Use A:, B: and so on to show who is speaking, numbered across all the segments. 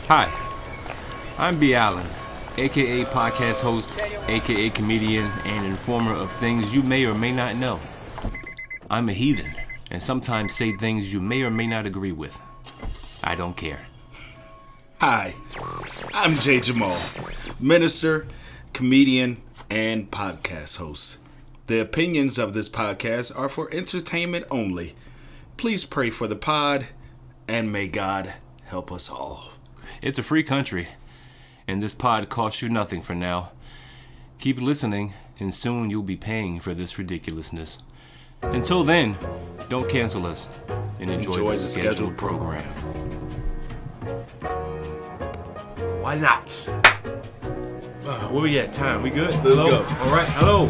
A: Hi, I'm B. Allen, aka podcast host, aka comedian, and informer of things you may or may not know. I'm a heathen, and sometimes say things you may or may not agree with. I don't care.
B: Hi, I'm Jamal, minister, comedian, and podcast host. The opinions of this podcast are for entertainment only. Please pray for the pod, and may God help us all.
A: It's a free country, and this pod costs you nothing for now. Keep listening, and soon you'll be paying for this ridiculousness. Until then, don't cancel us, and enjoy the scheduled program. Why not? Where we at? Time? We good?
B: Let's go.
A: All right. Hello.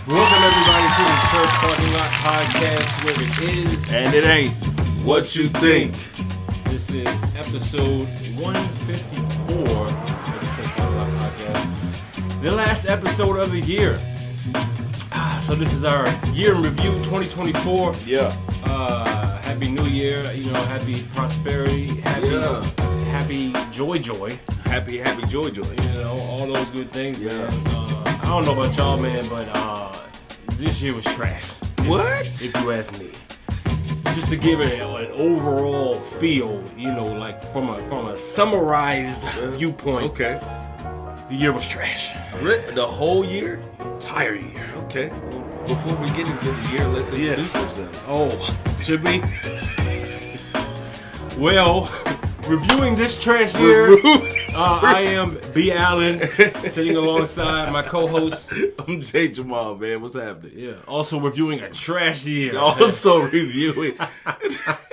A: Welcome everybody to the First Parking Lot Podcast, where it is
B: And it ain't what you think.
A: This is episode 154 of the First Parking Lot Podcast. The last episode of the year. So this is our year in review 2024.
B: Yeah.
A: Happy New Year. Happy prosperity. Happy joy.
B: Happy joy.
A: All those good things, man. I don't know about y'all, man, but this year was trash.
B: What?
A: If you ask me. Just to give it an overall feel, like from a summarized viewpoint.
B: Okay.
A: The year was trash.
B: The whole year?
A: Entire year.
B: Okay. Well, before we get into the year, let's introduce ourselves.
A: Oh, should we? Well, reviewing this trash year, I am B. Allen, sitting alongside my co-host.
B: I'm Jamal, man. What's happening?
A: Yeah. Also reviewing a trash year.
B: Also reviewing.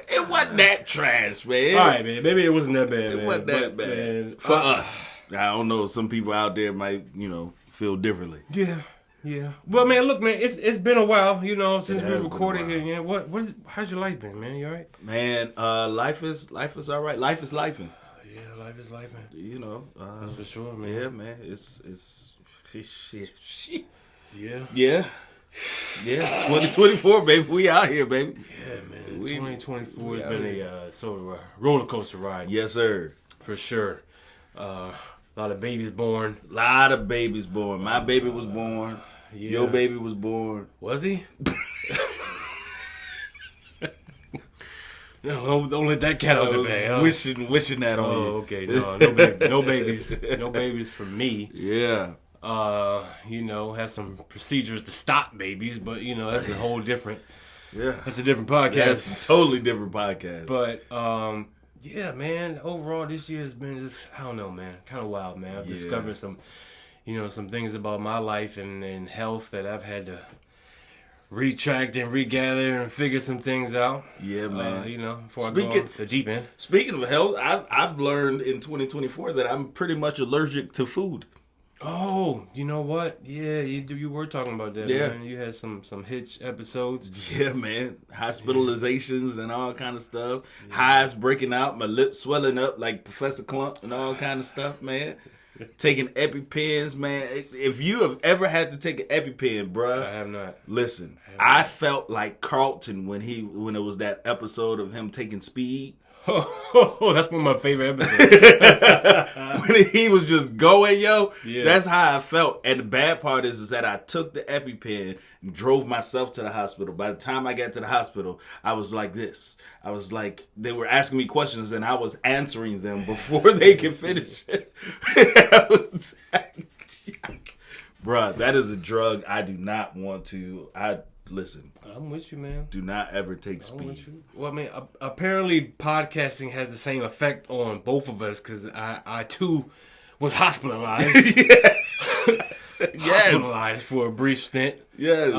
B: It wasn't that trash, man.
A: All right, man. Maybe it wasn't that bad, man.
B: It wasn't that bad.
A: Man,
B: for us. I don't know. Some people out there might, feel differently.
A: Yeah. Well, man, look, man. It's been a while, since we recorded here. Yeah. How's your life been, man? You all right?
B: Man, life is all right. Life is lifing.
A: Yeah, life is life.
B: That's
A: for sure, man.
B: Yeah, man. It's shit.
A: Yeah.
B: Yeah, 2024, baby. We out here, baby.
A: Yeah, man. 2024 has been a sort of a roller coaster ride.
B: Yes, sir.
A: For sure. A lot of babies born.
B: My baby was born. Yeah. Your baby was born.
A: Was he? No, don't let that cat out the bag. Huh?
B: Wishing that on you.
A: Oh, okay. No babies for me.
B: Yeah.
A: Has some procedures to stop babies, but that's a whole different.
B: Yeah.
A: That's a different podcast.
B: That's a totally different podcast.
A: But yeah, man. Overall, this year has been just, I don't know, man. Kind of wild, man. I've discovered some things about my life and health that I've had to retract and regather and figure some things out. Yeah, man. Before I go off the deep end.
B: Speaking of health, I've learned in 2024 that I'm pretty much allergic to food.
A: Oh, you know what? Yeah, you were talking about that, man. You had some Hitch episodes.
B: Yeah, man. Hospitalizations and all kind of stuff. Yeah. Hives breaking out, my lips swelling up like Professor Clump and all kind of stuff, man. Taking EpiPens, man. If you have ever had to take an EpiPen, bruh.
A: I have not.
B: Listen, I felt like Carlton when it was that episode of him taking speed.
A: Oh, that's one of my favorite episodes.
B: When he was just going,
A: yeah.
B: That's how I felt. And the bad part is that I took the EpiPen and drove myself to the hospital. By the time I got to the hospital, I was like this. I was like, they were asking me questions and I was answering them before they could finish it. I was like, bruh, that is a drug I do not want to. Listen,
A: I'm with you, man.
B: Do not ever take speed.
A: I'm with you. Well, I mean, apparently podcasting has the same effect on both of us because I too was hospitalized. Hospitalized for a brief stint.
B: Yes.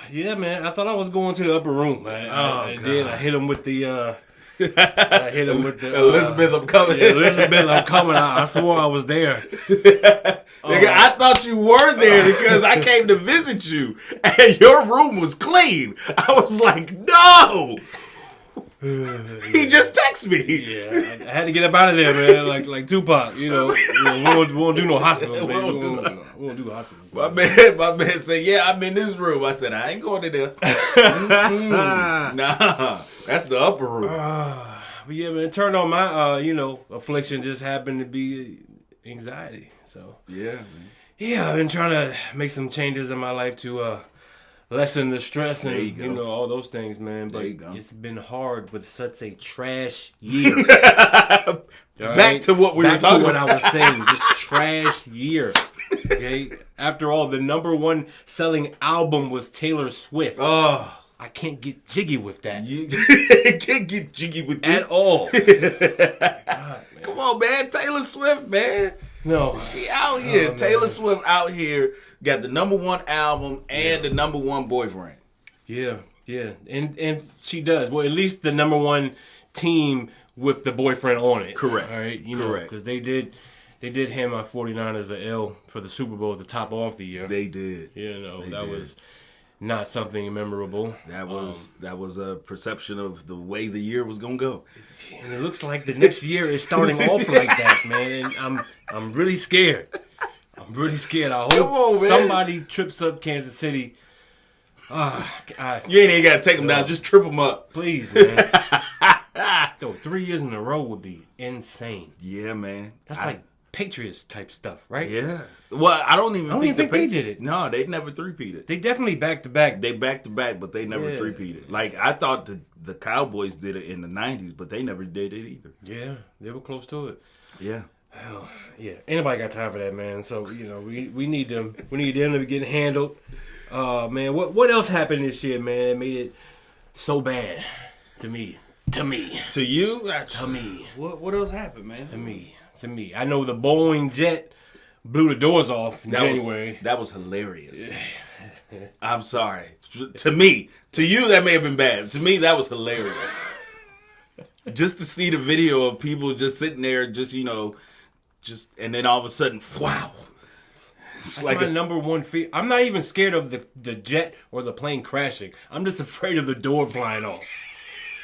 A: Yeah, man. I thought I was going to the upper room. I did. I hit him with the.
B: Elizabeth, I'm coming.
A: Yeah, Elizabeth, I'm coming. I swore I was there.
B: Nigga, I thought you were there because I came to visit you and your room was clean. I was like, no. He just texted me.
A: Yeah, I had to get up out of there, man. Like Tupac, we won't do no hospitals, man. We won't do hospitals.
B: My man said, yeah, I'm in this room. I said, I ain't going to there. Nah, that's the upper room.
A: Yeah, man. Turned on my, affliction just happened to be anxiety. So
B: Yeah, man.
A: Yeah, I've been trying to make some changes in my life to lessen the stress and all those things, man. But it's been hard with such a trash year.
B: Back to what we were talking about.
A: Back to what I was saying. This trash year. Okay, after all, the number one selling album was Taylor Swift.
B: Oh.
A: I can't get jiggy with that.
B: You can't get jiggy with
A: this. At all.
B: God, come on, man. Taylor Swift, man.
A: No.
B: She out here. Taylor Swift out here got the number one album and the number one boyfriend.
A: Yeah. And she does. Well, at least the number one team with the boyfriend on it.
B: Correct.
A: All right. Correct. Because they did hand my 49ers an L for the Super Bowl to top off the year.
B: They did.
A: That was not something memorable.
B: That was a perception of the way the year was gonna go.
A: And it looks like the next year is starting off like that, man. And I'm really scared. I hope somebody trips up Kansas City.
B: You ain't even gotta take them down. Just trip them up,
A: please, man. 3 years in a row would be insane.
B: Yeah, man.
A: That's like Patriots type stuff, right?
B: Yeah. Well, I don't even think
A: they did it.
B: No, they never three-peated.
A: They definitely back-to-back.
B: They back-to-back, but they never three-peated. Like, I thought the Cowboys did it in the 90s, but they never did it either.
A: Yeah, they were close to it.
B: Yeah.
A: Hell, yeah. Ain't nobody got time for that, man. So, we need them. We need them to be getting handled. Man, what else happened this year, man, that made it so bad to me? To you? To me.
B: What else happened, man?
A: To me. I know the Boeing jet blew the doors off in January.
B: That was hilarious. I'm sorry. To me. To you, that may have been bad. To me, that was hilarious. Just to see the video of people just sitting there, and then all of a sudden, wow.
A: That's like my number one fear. I'm not even scared of the jet or the plane crashing. I'm just afraid of the door flying off.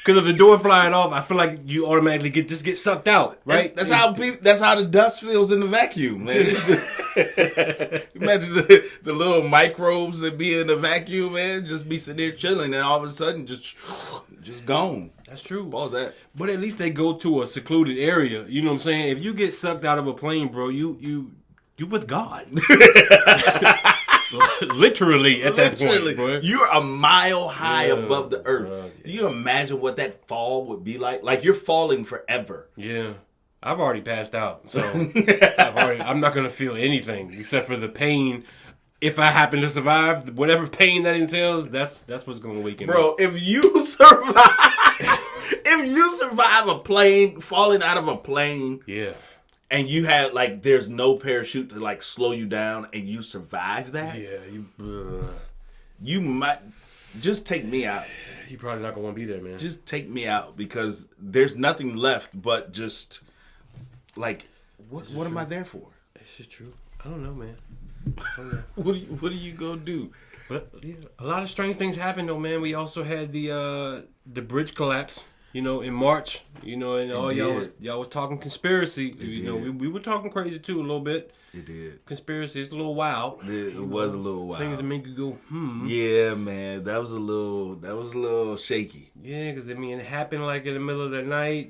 A: Because if the door flying off, I feel like you automatically get sucked out, right?
B: That's how the dust feels in the vacuum, man. Imagine the little microbes that be in the vacuum, man. Just be sitting there chilling, and all of a sudden, just gone.
A: That's true.
B: What was that?
A: But at least they go to a secluded area. You know what I'm saying? If you get sucked out of a plane, bro, you with God. Literally at that point, bro.
B: You're a mile high above the earth. Do you imagine what that fall would be like? Like you're falling forever.
A: Yeah. I've already passed out, so I'm not going to feel anything except for the pain. If I happen to survive, whatever pain that entails, that's what's going to weaken me.
B: Bro, if you survive a plane, falling out of a plane.
A: Yeah.
B: And you had, there's no parachute to, slow you down, and you survive that?
A: Yeah.
B: You might... Just take me out.
A: You're probably not going to want to be there, man.
B: Just take me out, because there's nothing left but just, what am I there for?
A: It's just true. I don't know, man.
B: What are you going to do?
A: But, yeah, a lot of strange things happened, though, man. We also had the bridge collapse. In March, and all y'all was talking conspiracy. We were talking crazy too a little bit.
B: It did.
A: Conspiracy, it's a little wild.
B: It was a little wild.
A: Things that make you go,
B: Yeah, man, that was a little shaky.
A: Yeah, because it happened in the middle of the night.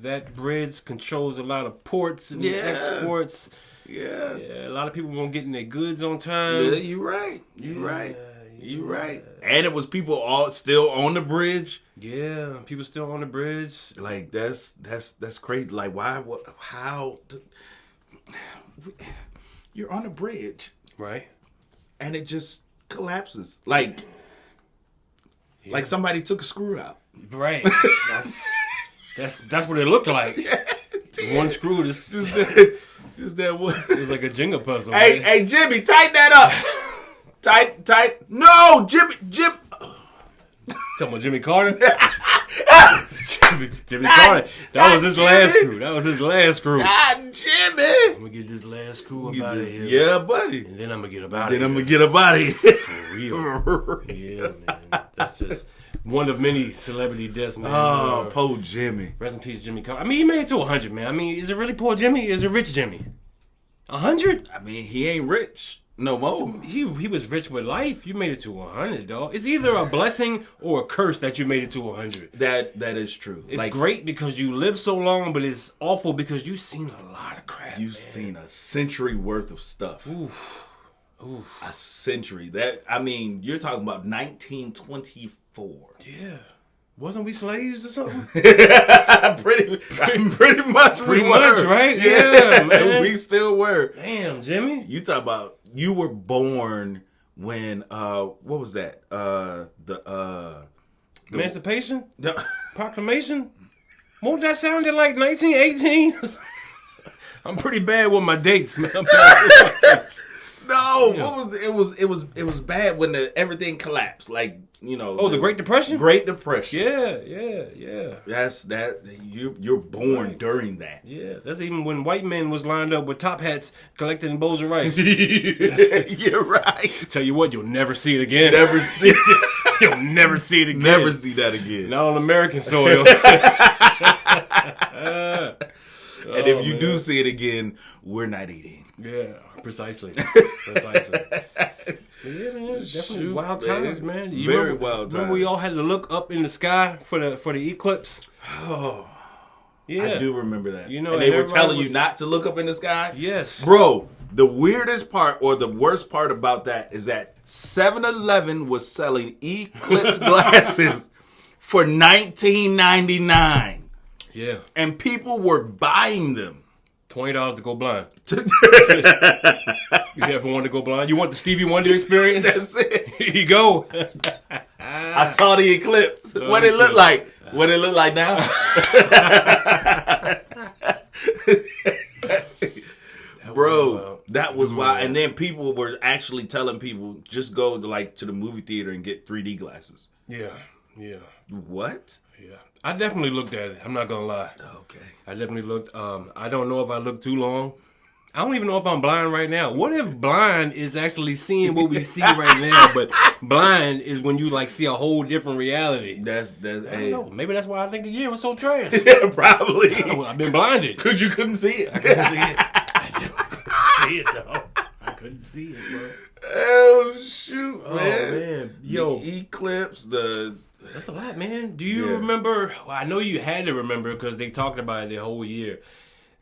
A: That bridge controls a lot of ports and exports.
B: Yeah.
A: A lot of people won't get in their goods on time.
B: Yeah, you're right. You're right. And it was people all still on the bridge.
A: Yeah, people still on the bridge.
B: That's crazy. How? You're on the bridge,
A: right?
B: And it just collapses. Like somebody took a screw out.
A: Right. That's what it looked like. One screw just
B: that one.
A: It was like a Jenga puzzle.
B: Hey, Jimmy, tighten that up. Tight. No, Jimmy.
A: Talking about Jimmy Carter? Jimmy Carter. That was his last screw.
B: God, Jimmy.
A: I'm going to get this last screw up out of here.
B: Yeah, buddy.
A: And then I'm going to get up out of here.
B: For
A: real. Yeah, man. That's just one of many celebrity deaths, man.
B: Oh, poor Jimmy.
A: Rest in peace, Jimmy Carter. He made it to 100, man. Is it really poor Jimmy? Is it rich Jimmy? 100?
B: He ain't rich. No more.
A: He was rich with life. You made it to 100, dog. It's either a blessing or a curse that you made it to 100.
B: That is true.
A: It's great because you live so long, but it's awful because you've seen a lot of crap.
B: You've seen a century worth of stuff.
A: Oof.
B: A century. You're talking about 1924.
A: Yeah. Wasn't we slaves or something?
B: pretty much,
A: right? Yeah, man.
B: We still were.
A: Damn, Jimmy.
B: You talk about you were born when what was that? The
A: Emancipation?
B: No.
A: Proclamation? Won't that sounded like 1918? I'm pretty bad with my dates, man.
B: No, yeah. What was it? It was bad when everything collapsed. Like, you know.
A: Oh, the Great Depression?
B: Great Depression.
A: Yeah.
B: That's that. You're born
A: right.
B: During that.
A: Yeah, that's even when white men was lined up with top hats collecting bowls of rice.
B: You're right.
A: Tell you what, you'll never see it again.
B: Never see it.
A: You'll never see it again.
B: Never see that again.
A: Not on American soil.
B: And if you do see it again, we're not eating.
A: Yeah, precisely. Yeah, man, definitely wild times, man.
B: Very wild times.
A: Remember we all had to look up in the sky for the eclipse?
B: Oh,
A: yeah.
B: I do remember that.
A: You know,
B: and they were telling you not to look up in the sky?
A: Yes.
B: Bro, the weirdest part or the worst part about that is that 7-Eleven was selling eclipse glasses for $19.99.
A: Yeah.
B: And people were buying them.
A: $20 to go blind. You ever want to go blind? You want the Stevie Wonder experience?
B: That's it.
A: Here you go.
B: I saw the eclipse. What it looked like. What it look like now. Bro, that was wild. And then people were actually telling people, just go to the movie theater and get 3D glasses.
A: Yeah.
B: What?
A: Yeah. I definitely looked at it. I'm not going to lie.
B: Okay.
A: I definitely looked. I don't know if I looked too long. I don't even know if I'm blind right now. What if blind is actually seeing what we see right now, but blind is when you see a whole different reality?
B: That's
A: I don't know. Maybe that's why I think the year was so trash.
B: Yeah, probably.
A: I've been blinded.
B: Because you couldn't see it.
A: I couldn't see it. I couldn't see it, though. I couldn't see it, bro.
B: Oh, shoot, man.
A: Oh, man. Yo.
B: The eclipse,
A: That's a lot, man. Do you remember? Well, I know you had to remember because they talked about it the whole year.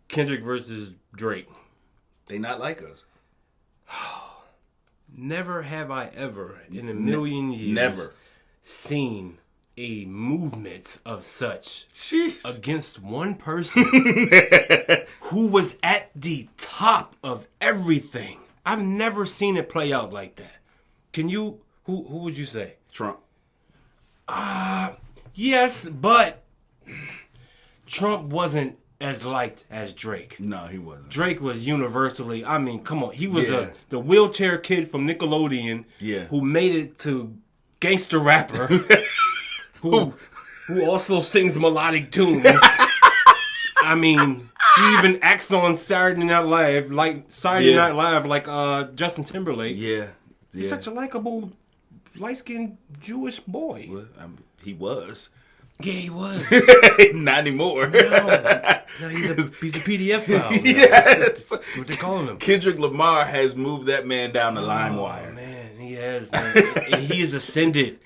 A: Kendrick versus Drake.
B: They not like us.
A: Never have I ever in a million years seen a movement of such against one person who was at the top of everything. I've never seen it play out like that. Can you? Who would you say?
B: Trump.
A: Yes, but Trump wasn't as liked as Drake.
B: No, he wasn't.
A: Drake was universally, come on. He was the wheelchair kid from Nickelodeon who made it to gangster rapper who also sings melodic tunes. He even acts on Saturday Night Live like Justin Timberlake.
B: Yeah.
A: He's such a likable light-skinned Jewish boy.
B: Well, he was.
A: Yeah, he was.
B: Not anymore.
A: No, he's a PDF file.
B: Yes.
A: That's what they're calling him.
B: Kendrick Lamar has moved that man down the LimeWire.
A: Man, he has. Man. And he has ascended.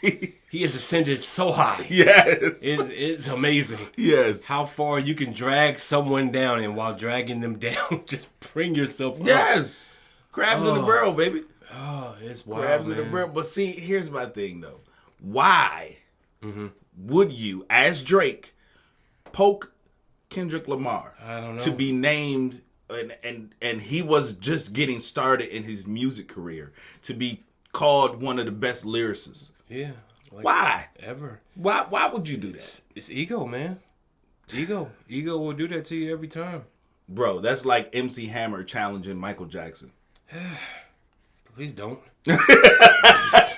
A: He has ascended so high.
B: Yes.
A: It's amazing.
B: Yes.
A: How far you can drag someone down, and while dragging them down, just bring yourself up.
B: Yes. Crabs in the barrel, baby.
A: Oh, it's wild,
B: Crabs
A: man.
B: in the barrel. But see, here's my thing, though. Why would you, as Drake, poke Kendrick Lamar?
A: I don't know.
B: To be named, and he was just getting started in his music career, to be called one of the best lyricists.
A: Yeah.
B: Why?
A: Ever.
B: Why would you do that?
A: It's ego, man. Ego. Ego will do that to you every time.
B: Bro, that's like MC Hammer challenging Michael Jackson.
A: Please don't. I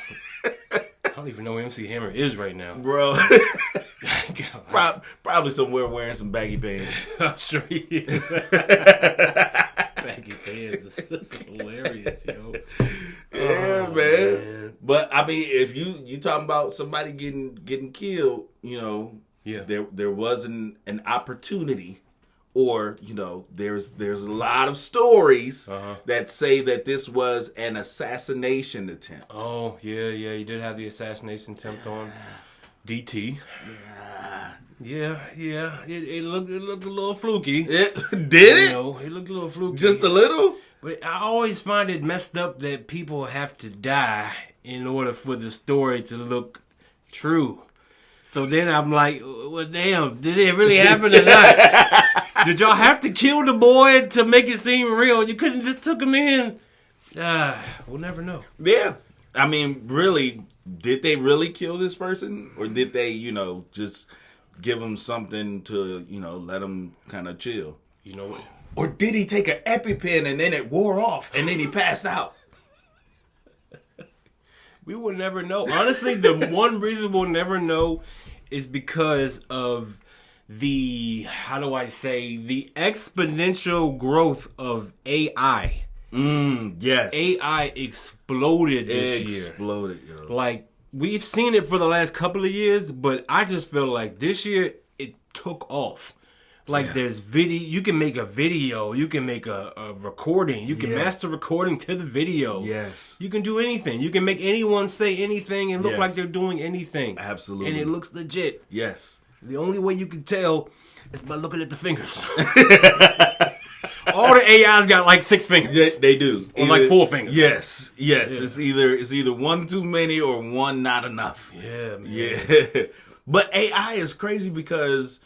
A: don't even know who MC Hammer is right now.
B: Bro. Probably somewhere wearing some baggy pants.
A: I'm sure he is. Baggy pants is hilarious, yo.
B: Yeah, man. But if you talking about somebody getting killed, there wasn't an opportunity or there's a lot of stories that say that this was an assassination attempt.
A: Oh yeah, you did have the assassination attempt on DT. Yeah. It looked a little fluky.
B: Did it?
A: It looked a little fluky.
B: Just a little?
A: But I always find it messed up that people have to die in order for the story to look true. So then I'm like, well, damn, did it really happen or not? Did y'all have to kill the boy to make it seem real? You couldn't just took him in? We'll never know.
B: Yeah. I mean, really, did they really kill this person? Or did they, just give him something to, let him kind of chill?
A: You know what?
B: Or did he take an EpiPen and then it wore off and then he passed out?
A: We will never know. Honestly, the one reason we'll never know is because of the exponential growth of AI.
B: Yes.
A: AI exploded this year.
B: Yo.
A: Like, we've seen it for the last couple of years, but I just feel like this year it took off. Like, there's video. You can make a video. You can make a recording. You can master recording to the video.
B: Yes.
A: You can do anything. You can make anyone say anything and look like they're doing anything.
B: Absolutely.
A: And it looks legit.
B: Yes.
A: The only way you can tell is by looking at the fingers. All the AIs got like 6 fingers.
B: Yeah, they do.
A: Or like 4 fingers.
B: Yes. Yeah. It's either one too many or one not enough.
A: Yeah, man.
B: Yeah. But AI is crazy because,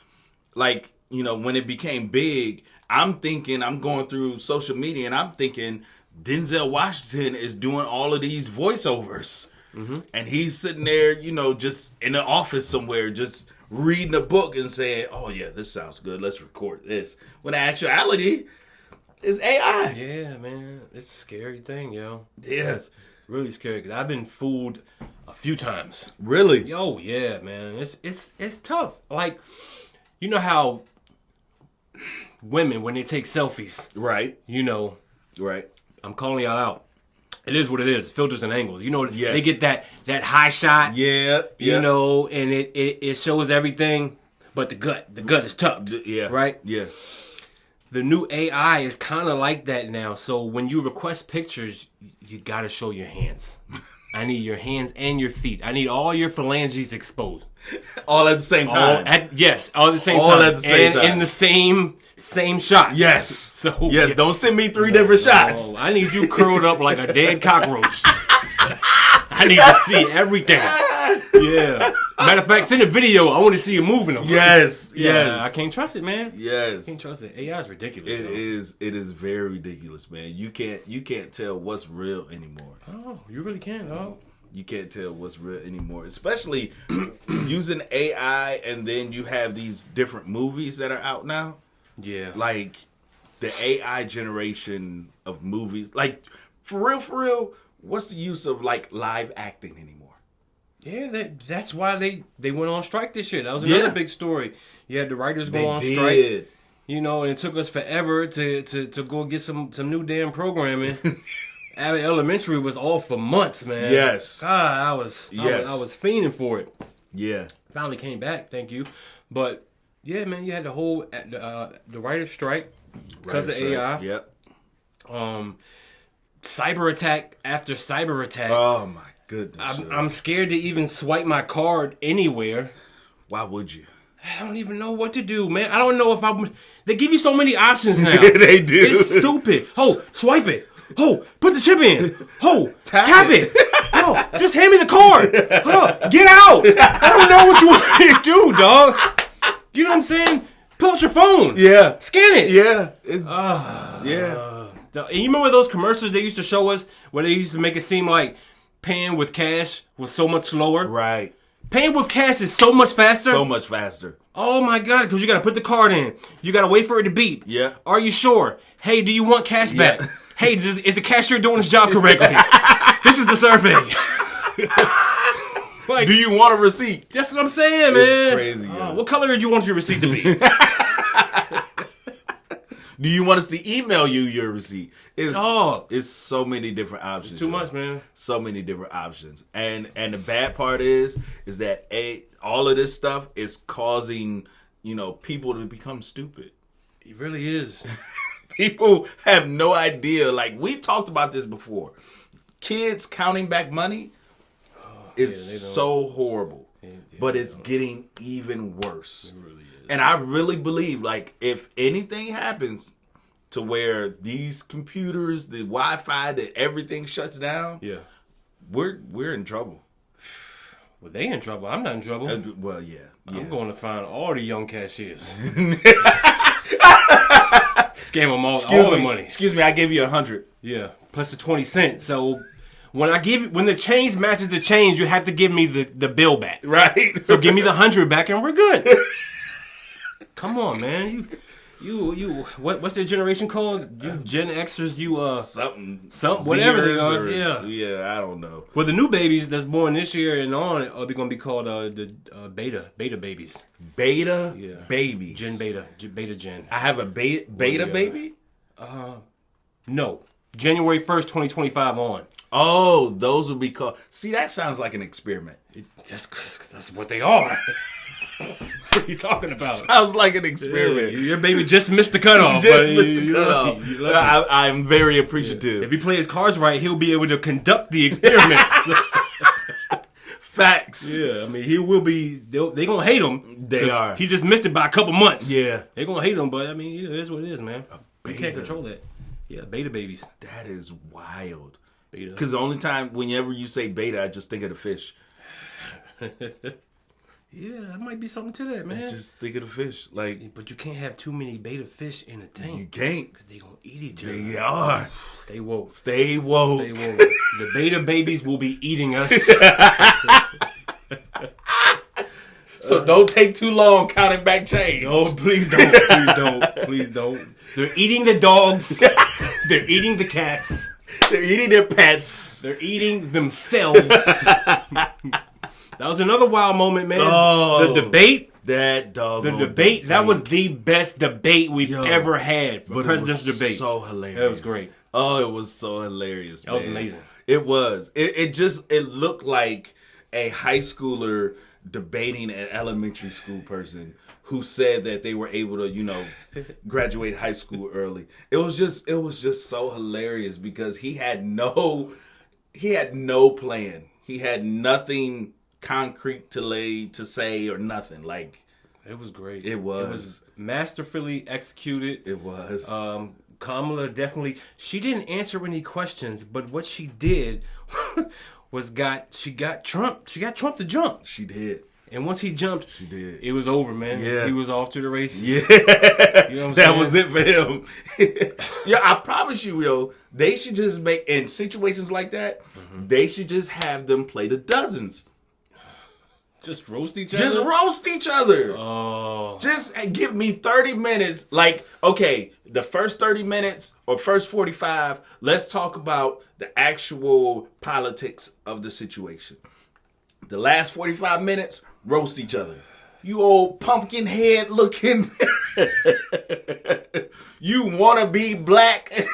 B: like, when it became big, I'm going through social media and I'm thinking Denzel Washington is doing all of these voiceovers. Mm-hmm. And he's sitting there, just in an office somewhere, just reading a book and saying, oh, yeah, this sounds good. Let's record this. When in actuality, it's AI.
A: Yeah, man. It's a scary thing, yo.
B: Yeah.
A: It's really scary because I've been fooled a few times.
B: Really?
A: Yo, yeah, man. It's tough. Like, you know how women, when they take selfies,
B: right? Right.
A: I'm calling y'all out. It is what it is. Filters and angles. They get that high shot.
B: Yeah.
A: And it shows everything, but the gut is tucked.
B: Yeah.
A: Right?
B: Yeah.
A: The new AI is kind of like that now. So when you request pictures, you got to show your hands. I need your hands and your feet. I need all your phalanges exposed.
B: All at the same time.
A: All at the same time.
B: All at the same time.
A: In the same shot.
B: Yes.
A: So
B: yes, don't send me 3 different shots.
A: I need you curled up like a dead cockroach. I need to see everything. Yeah. Matter of fact, send a video. I want to see you moving them.
B: Yes.
A: Yeah,
B: Yes.
A: I can't trust it, man.
B: Yes.
A: I can't trust it. AI is ridiculous.
B: It is very ridiculous, man. You can't tell what's real anymore.
A: Oh, you really can't, dog.
B: You can't tell what's real anymore, especially using AI, and then you have these different movies that are out now.
A: Yeah.
B: Like the AI generation of movies. Like, for real, what's the use of like live acting anymore?
A: Yeah, that's why they went on strike this year. That was another big story. You had the writers go on strike. And it took us forever to go get some new damn programming. Abbott Elementary was off for months, man.
B: Yes.
A: God, I was fiending for it.
B: Yeah.
A: Finally came back, thank you. But yeah, man, you had the whole the writers strike because of AI.
B: Yep.
A: Cyber attack after cyber attack.
B: Oh my goodness.
A: I'm scared to even swipe my card anywhere.
B: Why would you?
A: I don't even know what to do, man. I don't know if they give you so many options now.
B: They do.
A: It's stupid. Oh, swipe it. Oh, put the chip in. Oh, tap it. Oh, just hand me the card. Oh, get out. I don't know what you want me to do, dog. You know what I'm saying? Pull out your phone.
B: Yeah.
A: Scan it.
B: Yeah.
A: Yeah. And you remember those commercials they used to show us where they used to make it seem like paying with cash was so much slower?
B: Right.
A: Paying with cash is so much faster.
B: So much faster.
A: Oh my God, because you got to put the card in. You got to wait for it to beep.
B: Yeah.
A: Are you sure? Hey, do you want cash back? Hey, is the cashier doing his job correctly? This is the survey.
B: Like, do you want a receipt?
A: That's what I'm saying, man.
B: It's crazy.
A: What color did you want your receipt to be?
B: Do you want us to email you your receipt? It's so many different options.
A: It's too much, man.
B: So many different options. And the bad part is that all of this stuff is causing, people to become stupid.
A: It really is.
B: People have no idea. Like, we talked about this before. Kids counting back money is so horrible. But it's getting even worse. It really is. And I really believe, like, if anything happens to where these computers, the Wi-Fi, that everything shuts down, we're in trouble.
A: Well, they in trouble. I'm not in trouble.
B: Well, yeah.
A: I'm going to find all the young cashiers. Scam them all the money.
B: Excuse me, I gave you 100.
A: Yeah, plus the 20 cents. So when the change matches the change, you have to give me the bill back.
B: Right.
A: So give me the 100 back and we're good. Come on, man. You what's their generation called? You Gen Xers,
B: something
A: whatever they are.
B: Yeah, I don't know.
A: Well, the new babies that's born this year and on are going to be called the beta babies.
B: Beta babies.
A: Gen beta gen.
B: I have a beta baby?
A: No. January 1st, 2025 on.
B: Oh, those would be called. See, that sounds like an experiment.
A: That's what they are. What are you talking about?
B: Sounds like an experiment.
A: Yeah, your baby just missed the cutoff.
B: I'm very appreciative.
A: Yeah. If he plays cards right, he'll be able to conduct the experiments.
B: Facts.
A: Yeah, I mean, he will be. They're gonna hate him.
B: They are.
A: He just missed it by a couple months.
B: Yeah,
A: they're gonna hate him, but I mean, it is what it is, man. You can't control that. Yeah, beta babies.
B: That is wild.
A: Beta.
B: Because the only time, whenever you say beta, I just think of the fish.
A: Yeah, that might be something to that, man.
B: I just think of the fish. Like,
A: but you can't have too many beta fish in a tank.
B: You can't.
A: Because they gonna eat each other.
B: They are.
A: Stay woke.
B: Stay woke.
A: Stay woke. The beta babies will be eating us.
B: So don't take too long counting back change.
A: No, please don't. Please don't. Please don't. They're eating the dogs. They're eating the cats.
B: They're eating their pets.
A: They're eating themselves. That was another wild moment, man.
B: Oh,
A: the debate.
B: That dog.
A: The debate. That was the best debate we've ever had for president's debate.
B: So hilarious.
A: That was great.
B: Oh, it was so hilarious.
A: That was amazing.
B: It was. It looked like a high schooler debating an elementary school person who said that they were able to, graduate high school early. It was just so hilarious because he had no plan. He had nothing concrete to say or nothing. Like,
A: it was great.
B: It was
A: masterfully executed.
B: It was.
A: Kamala definitely, she didn't answer any questions, but what she did was she got Trump to jump.
B: She did.
A: And once he jumped,
B: she did.
A: It was over, man.
B: Yeah.
A: He was off to the races.
B: Yeah.
A: You know what I'm
B: that
A: saying?
B: was it for him. Yeah, I promise you, yo, they should just make, in situations like that, they should just have them play the dozens.
A: Just roast each other?
B: Just roast each other.
A: Oh.
B: Just give me 30 minutes. Like, okay, the first 30 minutes or first 45, let's talk about the actual politics of the situation. The last 45 minutes, roast each other. You old pumpkin head looking. You want to be black.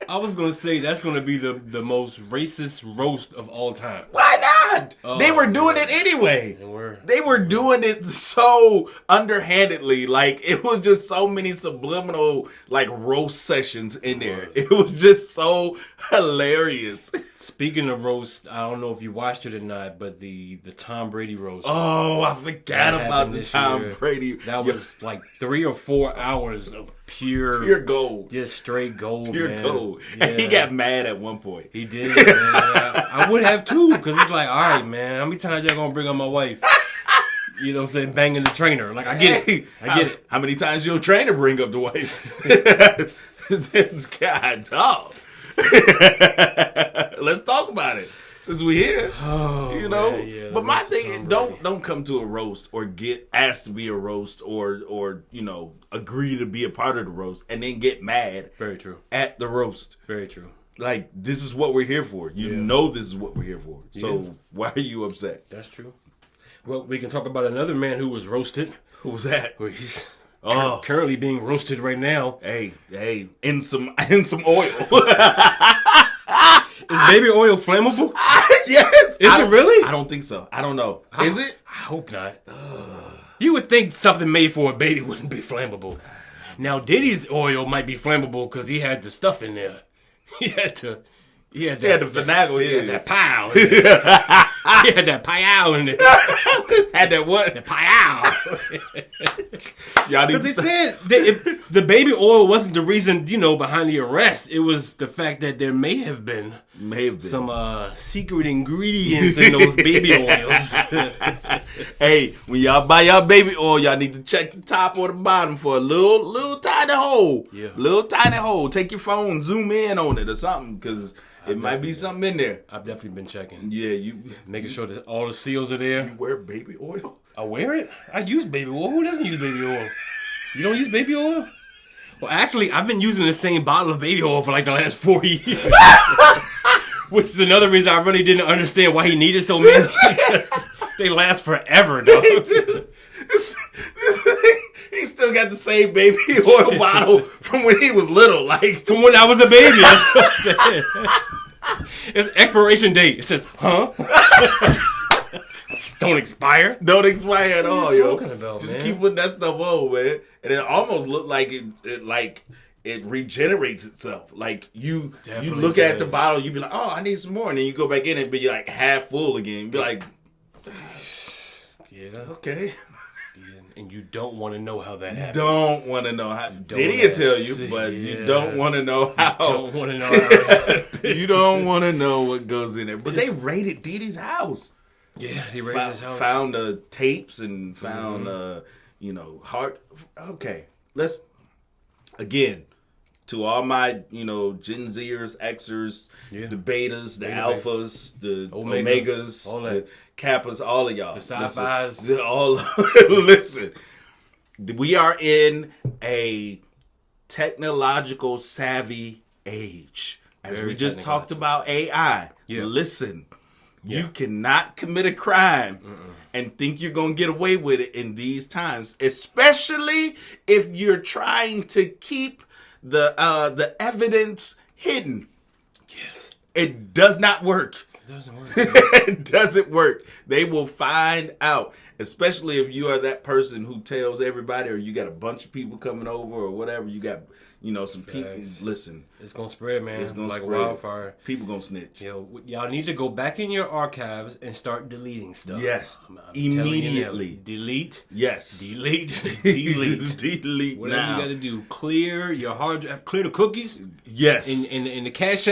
A: I was going to say that's going to be the most racist roast of all time.
B: Why not? They were doing it anyway. They were doing it so underhandedly. Like, it was just so many subliminal, like, roast sessions in there. It was just so hilarious.
A: Speaking of roast, I don't know if you watched it or not, but the Tom Brady roast.
B: Oh, I forgot about the Tom Brady.
A: That was like 3 or 4 hours of pure
B: gold.
A: Just straight gold,
B: pure
A: man.
B: Gold.
A: Yeah.
B: And he got mad at one point.
A: He did, man. I would have too, because it's like, all right, man, how many times y'all gonna bring up my wife? You know what I'm saying? Banging the trainer. Like, I get it.
B: How many times your trainer bring up the wife? This guy, dog. Let's talk about it since we here.
A: Man, yeah,
B: but my thing is, don't come to a roast or get asked to be a roast or agree to be a part of the roast and then get mad.
A: Very true.
B: At the roast.
A: Very true.
B: Like, this is what we're here for. You know this is what we're here for. So why are you upset?
A: That's true. Well, we can talk about another man who was roasted.
B: Who was that?
A: He's currently being roasted right now.
B: Hey, in some oil.
A: Is baby oil flammable?
B: Yes.
A: Is it really?
B: I don't think so. I don't know. Is it?
A: I hope not. You would think something made for a baby wouldn't be flammable. Now Diddy's oil might be flammable because he had the stuff in there. He had the
B: finagle.
A: He had that pow. He had that pow in there.
B: Had that what?
A: The pow.
B: Y'all need
A: Because they said that the baby oil wasn't the reason, behind the arrest. It was the fact that there may have been some secret ingredients in those baby oils.
B: Hey, when y'all buy y'all baby oil, y'all need to check the top or the bottom for a little tiny hole.
A: Yeah.
B: Little tiny hole. Take your phone, zoom in on it or something, because it might be something in there.
A: I've definitely been checking.
B: Yeah, you
A: making sure that all the seals are there.
B: You wear baby oil?
A: I wear it. I use baby oil. Who doesn't use baby oil? You don't use baby oil? Well, actually, I've been using the same bottle of baby oil for like the last 4 years. Which is another reason I really didn't understand why he needed so many. Because they last forever, dog.
B: He still got the same baby oil bottle from when he was little. Like,
A: from when I was a baby. That's what I'm saying. It's expiration date. It says, huh? Don't expire.
B: Don't expire at all, yo.
A: About,
B: just
A: man?
B: keep putting that stuff on, man. And it almost looked like it regenerates itself. Like you look at the bottle, you be like, oh, I need some more, and then you go back in and be like half full again. You be like,
A: yeah,
B: okay.
A: And you don't want to know how that happens.
B: Don't want to know how. Diddy tell you, but you don't want to know how.
A: You don't want to know how it happens.
B: You don't want to know what goes in there. But they raided Diddy's house.
A: Yeah, he raided his house.
B: Found tapes and found, heart. Okay, let's, again, to all my, Gen Zers, Xers, debaters, the alphas, the omegas, the kappas, all of y'all.
A: The sci-fis.
B: Listen, we are in a technological savvy age. As we just talked about AI. Yeah. Listen. Yeah. You cannot commit a crime and think you're going to get away with it in these times, especially if you're trying to keep the evidence hidden.
A: Yes.
B: It does not work.
A: It doesn't work.
B: It doesn't work. They will find out, especially if you are that person who tells everybody, or you got a bunch of people coming over or whatever. You got some people. Listen,
A: it's gonna spread, man.
B: It's gonna
A: like
B: spread.
A: Wildfire.
B: People gonna snitch.
A: Y'all need to go back in your archives and start deleting stuff.
B: Yes, immediately.
A: Delete.
B: Yes,
A: delete. Delete.
B: Whatever
A: you got to do. Clear your hard drive. Clear the cookies.
B: Yes.
A: In the cache.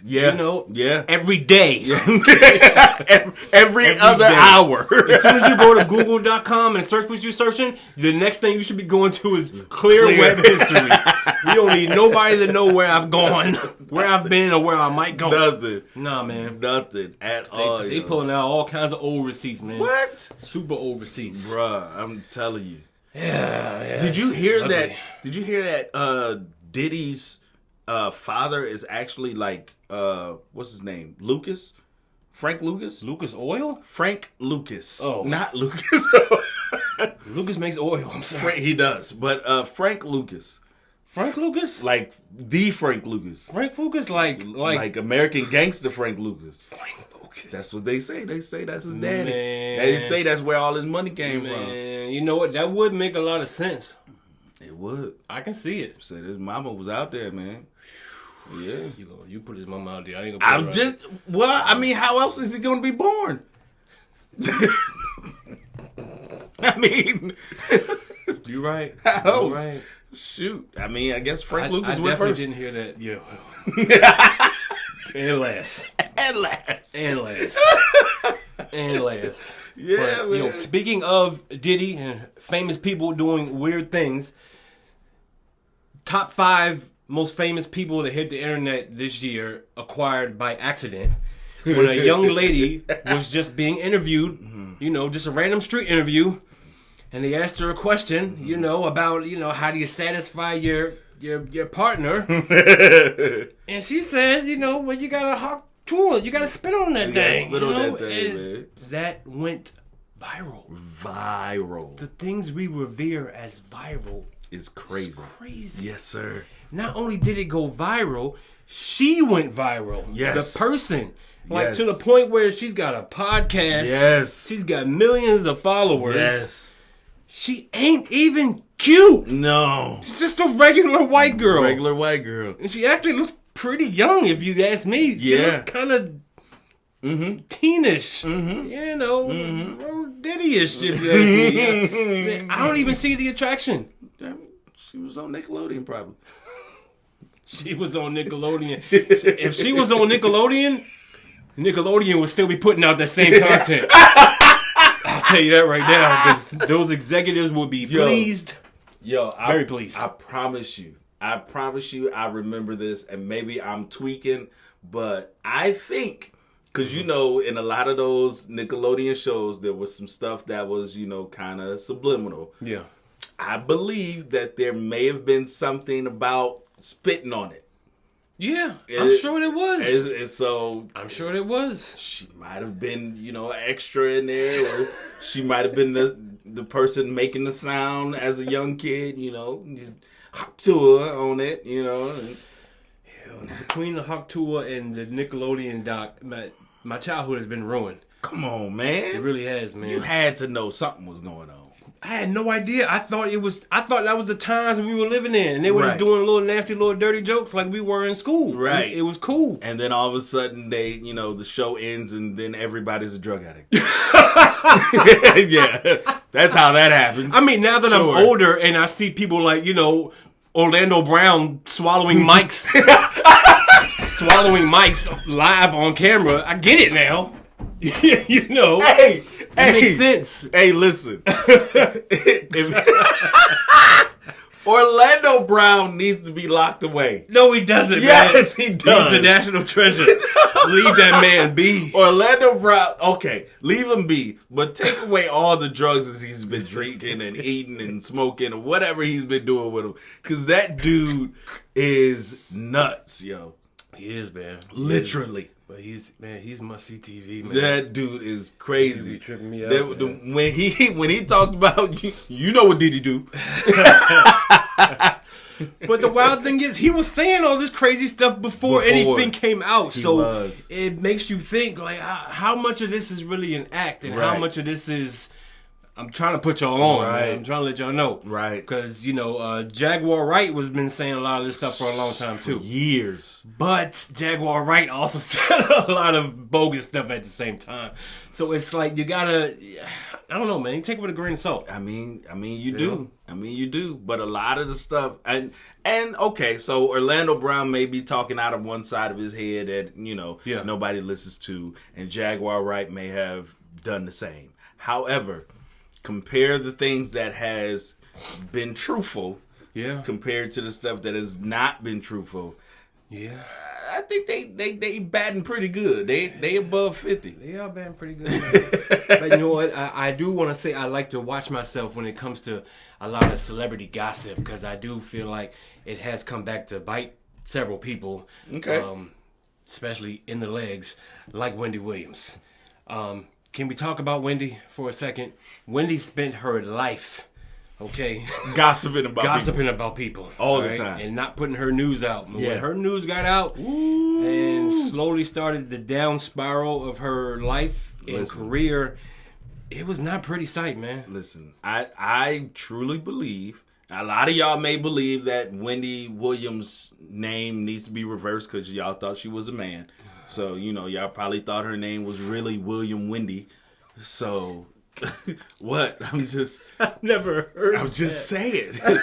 B: Yeah. Yeah.
A: Every day.
B: every other
A: day.
B: Hour.
A: As soon as you go to Google.com and search what you're searching, the next thing you should be going to is clear. Web history. We don't need nobody to know where I've gone, where I've been, or where I might go.
B: Nothing.
A: Nah, man.
B: Nothing at all.
A: They pulling out all kinds of old receipts, man.
B: What?
A: Super old receipts.
B: Bruh, I'm telling you.
A: Yeah.
B: Did you hear that? Did you hear that Diddy's father is actually like, what's his name? Lucas? Frank Lucas?
A: Lucas Oil?
B: Frank Lucas.
A: Oh.
B: Not Lucas.
A: Lucas makes oil. I'm sorry.
B: He does. But Frank Lucas.
A: Frank Lucas?
B: Like the Frank Lucas.
A: Frank Lucas? Like
B: American Gangster Frank Lucas.
A: Frank Lucas.
B: That's what they say. They say that's his daddy.
A: Man.
B: They say that's where all his money came from.
A: You know what? That would make a lot of sense.
B: It would.
A: I can see it.
B: Said his mama was out there, man. Yeah.
A: You put his mama out there. I ain't gonna put her
B: out. I mean, how else is he gonna be born? I mean,
A: you right.
B: How else?
A: You right.
B: Shoot. I mean, I guess Frank Lucas went
A: first.
B: I
A: didn't hear that. Yeah. And last.
B: Yeah,
A: but,
B: man.
A: Speaking of Diddy and famous people doing weird things, top 5 most famous people that hit the internet this year acquired by accident. When a young lady was just being interviewed, just a random street interview, and they asked her a question, about, how do you satisfy your partner? And she said, well, you gotta hawk tool it. You gotta spit on that thing.
B: Spit on that thing, man.
A: That went viral. The things we revere as viral
B: is crazy.
A: It's crazy.
B: Yes, sir.
A: Not only did it go viral, she went viral.
B: Yes.
A: The person. To the point where she's got a podcast.
B: Yes.
A: She's got millions of followers.
B: Yes.
A: She ain't even cute.
B: No.
A: She's just a regular white girl.
B: Regular white girl.
A: And she actually looks pretty young, if you ask me. She looks kind of teenish. You know, Diddy-ish, if you ask me. Man, I don't even see the attraction.
B: She was on Nickelodeon, probably.
A: She was on Nickelodeon. If she was on Nickelodeon would still be putting out that same content. I'll tell you that right now, because those executives would be pleased. Very pleased.
B: I promise you, I remember this, and maybe I'm tweaking, but I think, because you know, in a lot of those Nickelodeon shows, there was some stuff that was, you know, kind of subliminal.
A: Yeah.
B: I believe that there may have been something about spitting on it.
A: Yeah, I'm sure it was.
B: And so
A: I'm sure it was.
B: She might have been, you know, extra in there, or she might have been the person making the sound as a young kid, you know, hop to her on it, you know.
A: Between the Hawk Tour and the Nickelodeon doc, my childhood has been ruined.
B: Come on, man.
A: It really has, man.
B: You had to know something was going on.
A: I had no idea. I thought that was the times we were living in. And they were just doing little nasty, little dirty jokes like we were in school.
B: Right.
A: It was cool.
B: And then all of a sudden the show ends and then everybody's a drug addict. Yeah. That's how that happens.
A: I mean, now that I'm older and I see people like, you know, Orlando Brown swallowing mics live on camera, I get it now. You know.
B: Hey,
A: it makes sense.
B: Hey, listen. Orlando Brown needs to be locked away.
A: No, he doesn't,
B: yes,
A: man.
B: He does.
A: He's the national treasure. Leave that man be.
B: Orlando Brown, okay, leave him be. But take away all the drugs that he's been drinking and eating and smoking or whatever he's been doing with him. Because that dude is nuts, yo.
A: He is, man.
B: Literally.
A: But he's must-see TV, man.
B: That dude is crazy.
A: He be tripping me out,
B: when he talked about you know what did he do?
A: But the wild thing is, he was saying all this crazy stuff before anything came out. So it makes you think, like, how much of this is really an act, and how much of this is. I'm trying to put y'all on. Right. I'm trying to let y'all know.
B: Right.
A: Because, you know, Jaguar Wright was been saying a lot of this stuff for a long time, too.
B: Years.
A: But Jaguar Wright also said a lot of bogus stuff at the same time. So it's like, you gotta, I don't know, man. You take it with a grain of salt.
B: I mean, you do. I mean, you do. But a lot of the stuff, and okay, so Orlando Brown may be talking out of one side of his head that, you know, nobody listens to, and Jaguar Wright may have done the same. However, compare the things that has been truthful compared to the stuff that has not been truthful. Yeah. I think they batting pretty good. They above 50.
A: They are batting pretty good. But you know what? I do want to say I like to watch myself when it comes to a lot of celebrity gossip, because I do feel like it has come back to bite several people. Okay. Especially in the legs, like Wendy Williams. Can we talk about Wendy for a second? Wendy spent her life,
B: gossiping about
A: people
B: all the time,
A: and not putting her news out. When her news got out and slowly started the down spiral of her life and career, it was not a pretty sight, man.
B: Listen, I truly believe, a lot of y'all may believe that Wendy Williams' name needs to be reversed because y'all thought she was a man. So, you know, y'all probably thought her name was really William Wendy. So, what?
A: I've never heard
B: I'm just saying. I'm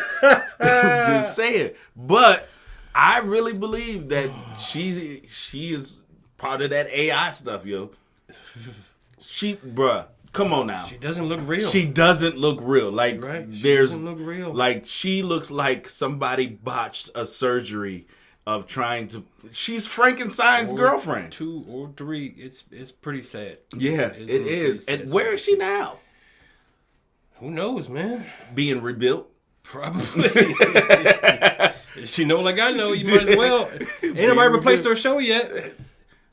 B: just saying. But I really believe that she is part of that AI stuff, yo. Bruh, come on now.
A: She doesn't look real.
B: She doesn't look real. Like,
A: she doesn't look real.
B: Like, she looks like somebody botched a surgery of trying to. She's Frankenstein's girlfriend.
A: 2 or 3. It's pretty sad.
B: Yeah, it is. And where is she now?
A: Who knows, man?
B: Being rebuilt?
A: Probably. If she know like I know, you might as well. Ain't nobody replaced her show yet.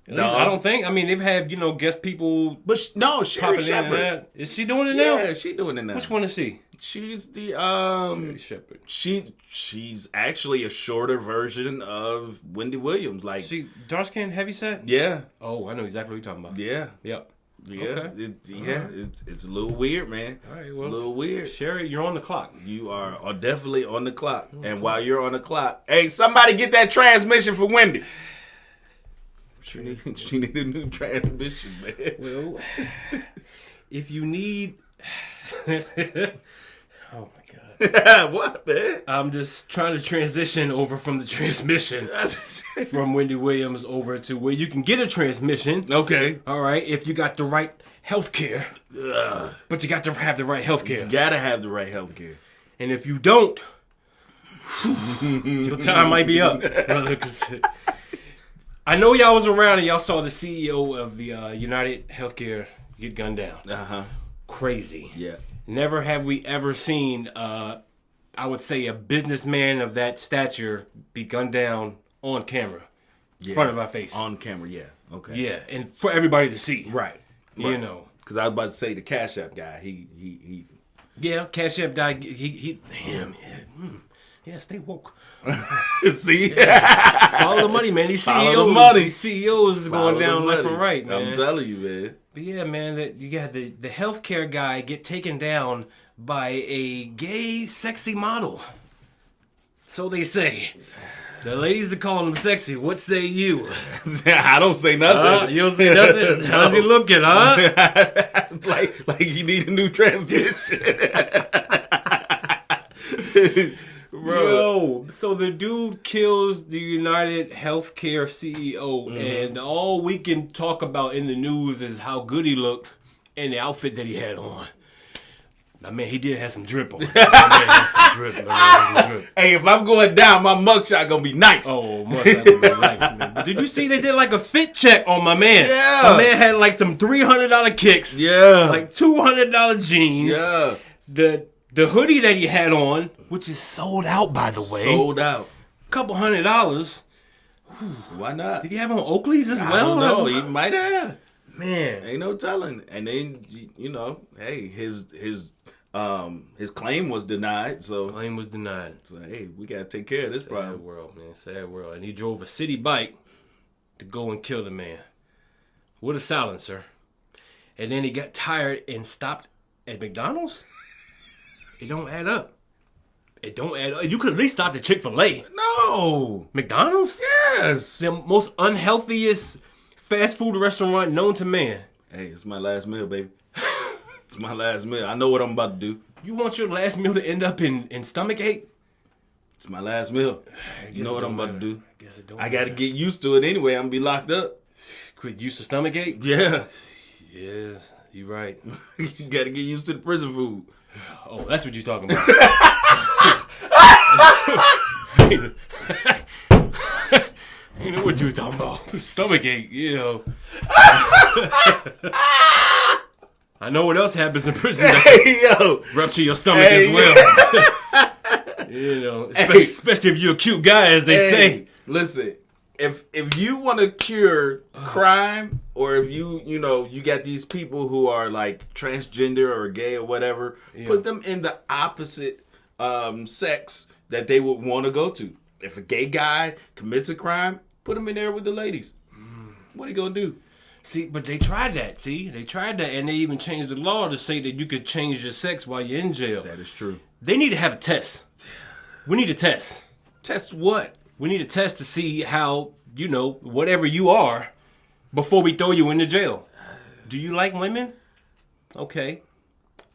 A: No, I don't think. I mean, they've had, you know, guest people.
B: But Sherry Shepherd.
A: Is she doing it now?
B: Yeah, she's doing it now.
A: Which one is she?
B: She's the
A: Sherry Shepherd.
B: She's actually a shorter version of Wendy Williams. Like,
A: she dark skin, heavy set.
B: Yeah.
A: Oh, I know exactly what you're talking about.
B: Yeah.
A: Yep.
B: Yeah,
A: Okay.
B: It's a little weird, man.
A: All right,
B: it's a little weird.
A: Sherry, you're on the clock.
B: You are definitely on the clock. And while you're on the clock, hey, somebody get that transmission for Wendy. She need a new transmission, man.
A: Well, if you need... Oh, my God.
B: What, man?
A: I'm just trying to transition over from the transmission from Wendy Williams over to where you can get a transmission.
B: Okay.
A: All right, if you got the right health care. But you got to have the right health care.
B: You got to have the right health care.
A: And if you don't, your time might be up, brother. 'Cause I know y'all was around and y'all saw the CEO of the United Healthcare get gunned down.
B: Uh-huh.
A: Crazy.
B: Yeah.
A: Never have we ever seen, I would say, a businessman of that stature be gunned down on camera, in front of our face.
B: On camera, yeah. Okay.
A: Yeah, and for everybody to see.
B: Right.
A: You know.
B: Because I was about to say the Cash App guy, he
A: Yeah, Cash App died. Damn, yeah, stay woke.
B: See?
A: Follow the money, man. These CEOs,
B: Follow the money.
A: These CEOs going down left and right, man.
B: I'm telling you, man.
A: But yeah, man, that you got the healthcare guy get taken down by a gay, sexy model. So they say. The ladies are calling him sexy. What say you?
B: I don't say nothing.
A: You don't say nothing? No. How's he looking, huh?
B: like you need a new transmission.
A: Bro, so the dude kills the United Healthcare CEO, and all we can talk about in the news is how good he looked and the outfit that he had on. I mean, he did have some drip on.
B: Hey, if I'm going down, my mugshot gonna be nice.
A: Oh, mugshot gonna be nice, man. But did you see they did like a fit check on my man?
B: Yeah.
A: My man had like some $300 kicks.
B: Yeah.
A: Like $200 jeans.
B: Yeah.
A: The hoodie that he had on, which is sold out, by the way.
B: Sold out.
A: Couple $100.
B: Why not?
A: Did he have on Oakley's as well?
B: I don't know. He might have.
A: Man,
B: ain't no telling. And then hey, his claim was denied. So
A: claim was denied.
B: So hey, we gotta take care of this problem.
A: Sad world, man. Sad world. And he drove a city bike to go and kill the man with a silencer. And then he got tired and stopped at McDonald's. It don't add up. It don't add up. You could at least stop at Chick-fil-A.
B: No.
A: McDonald's?
B: Yes.
A: The most unhealthiest fast food restaurant known to man.
B: Hey, it's my last meal, baby. It's my last meal. I know what I'm about to do.
A: You want your last meal to end up in stomach ache?
B: It's my last meal. You know what I'm about to do.
A: I guess it don't
B: I got to get used to it anyway. I'm going to be locked up.
A: Quit used to stomach ache?
B: Yeah.
A: Yeah, you right.
B: You got to get used to the prison food.
A: Oh, that's what you're talking about. You know what you were talking about. Stomach ache, you know. I know what else happens in prison.
B: Hey, yo.
A: Rupture your stomach as well. You know, especially if you're a cute guy, as they say.
B: Listen, if you want to cure crime, or if you got these people who are like transgender or gay or whatever, put them in the opposite sex that they would want to go to. If a gay guy commits a crime, put him in there with the ladies. What are you gonna do?
A: See, but they tried that. They tried that, and they even changed the law to say that you could change your sex while you're in jail.
B: That is true.
A: They need to have a test. We need a test.
B: Test what? We
A: need a test to see how, whatever you are before we throw you into jail. Do you like women? Okay.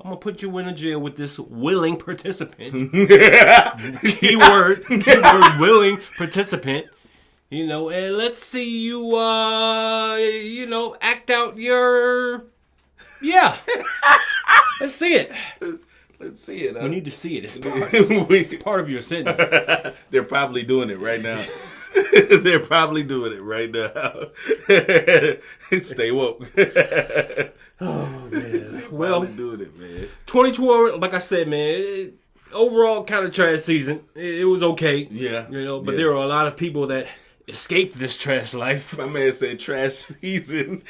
A: I'm going to put you in a jail with this willing participant. keyword willing participant. And let's see you, act out your... Yeah. Let's see it.
B: Let's see it.
A: We need to see it. It's part of your sentence.
B: They're probably doing it right now. They're probably doing it right now. Stay woke.
A: Oh, man. Well,
B: doing it, man.
A: 2012, like I said, man, overall kind of trash season. It was okay.
B: Yeah.
A: But there are a lot of people that escaped this trash life.
B: My man said trash season.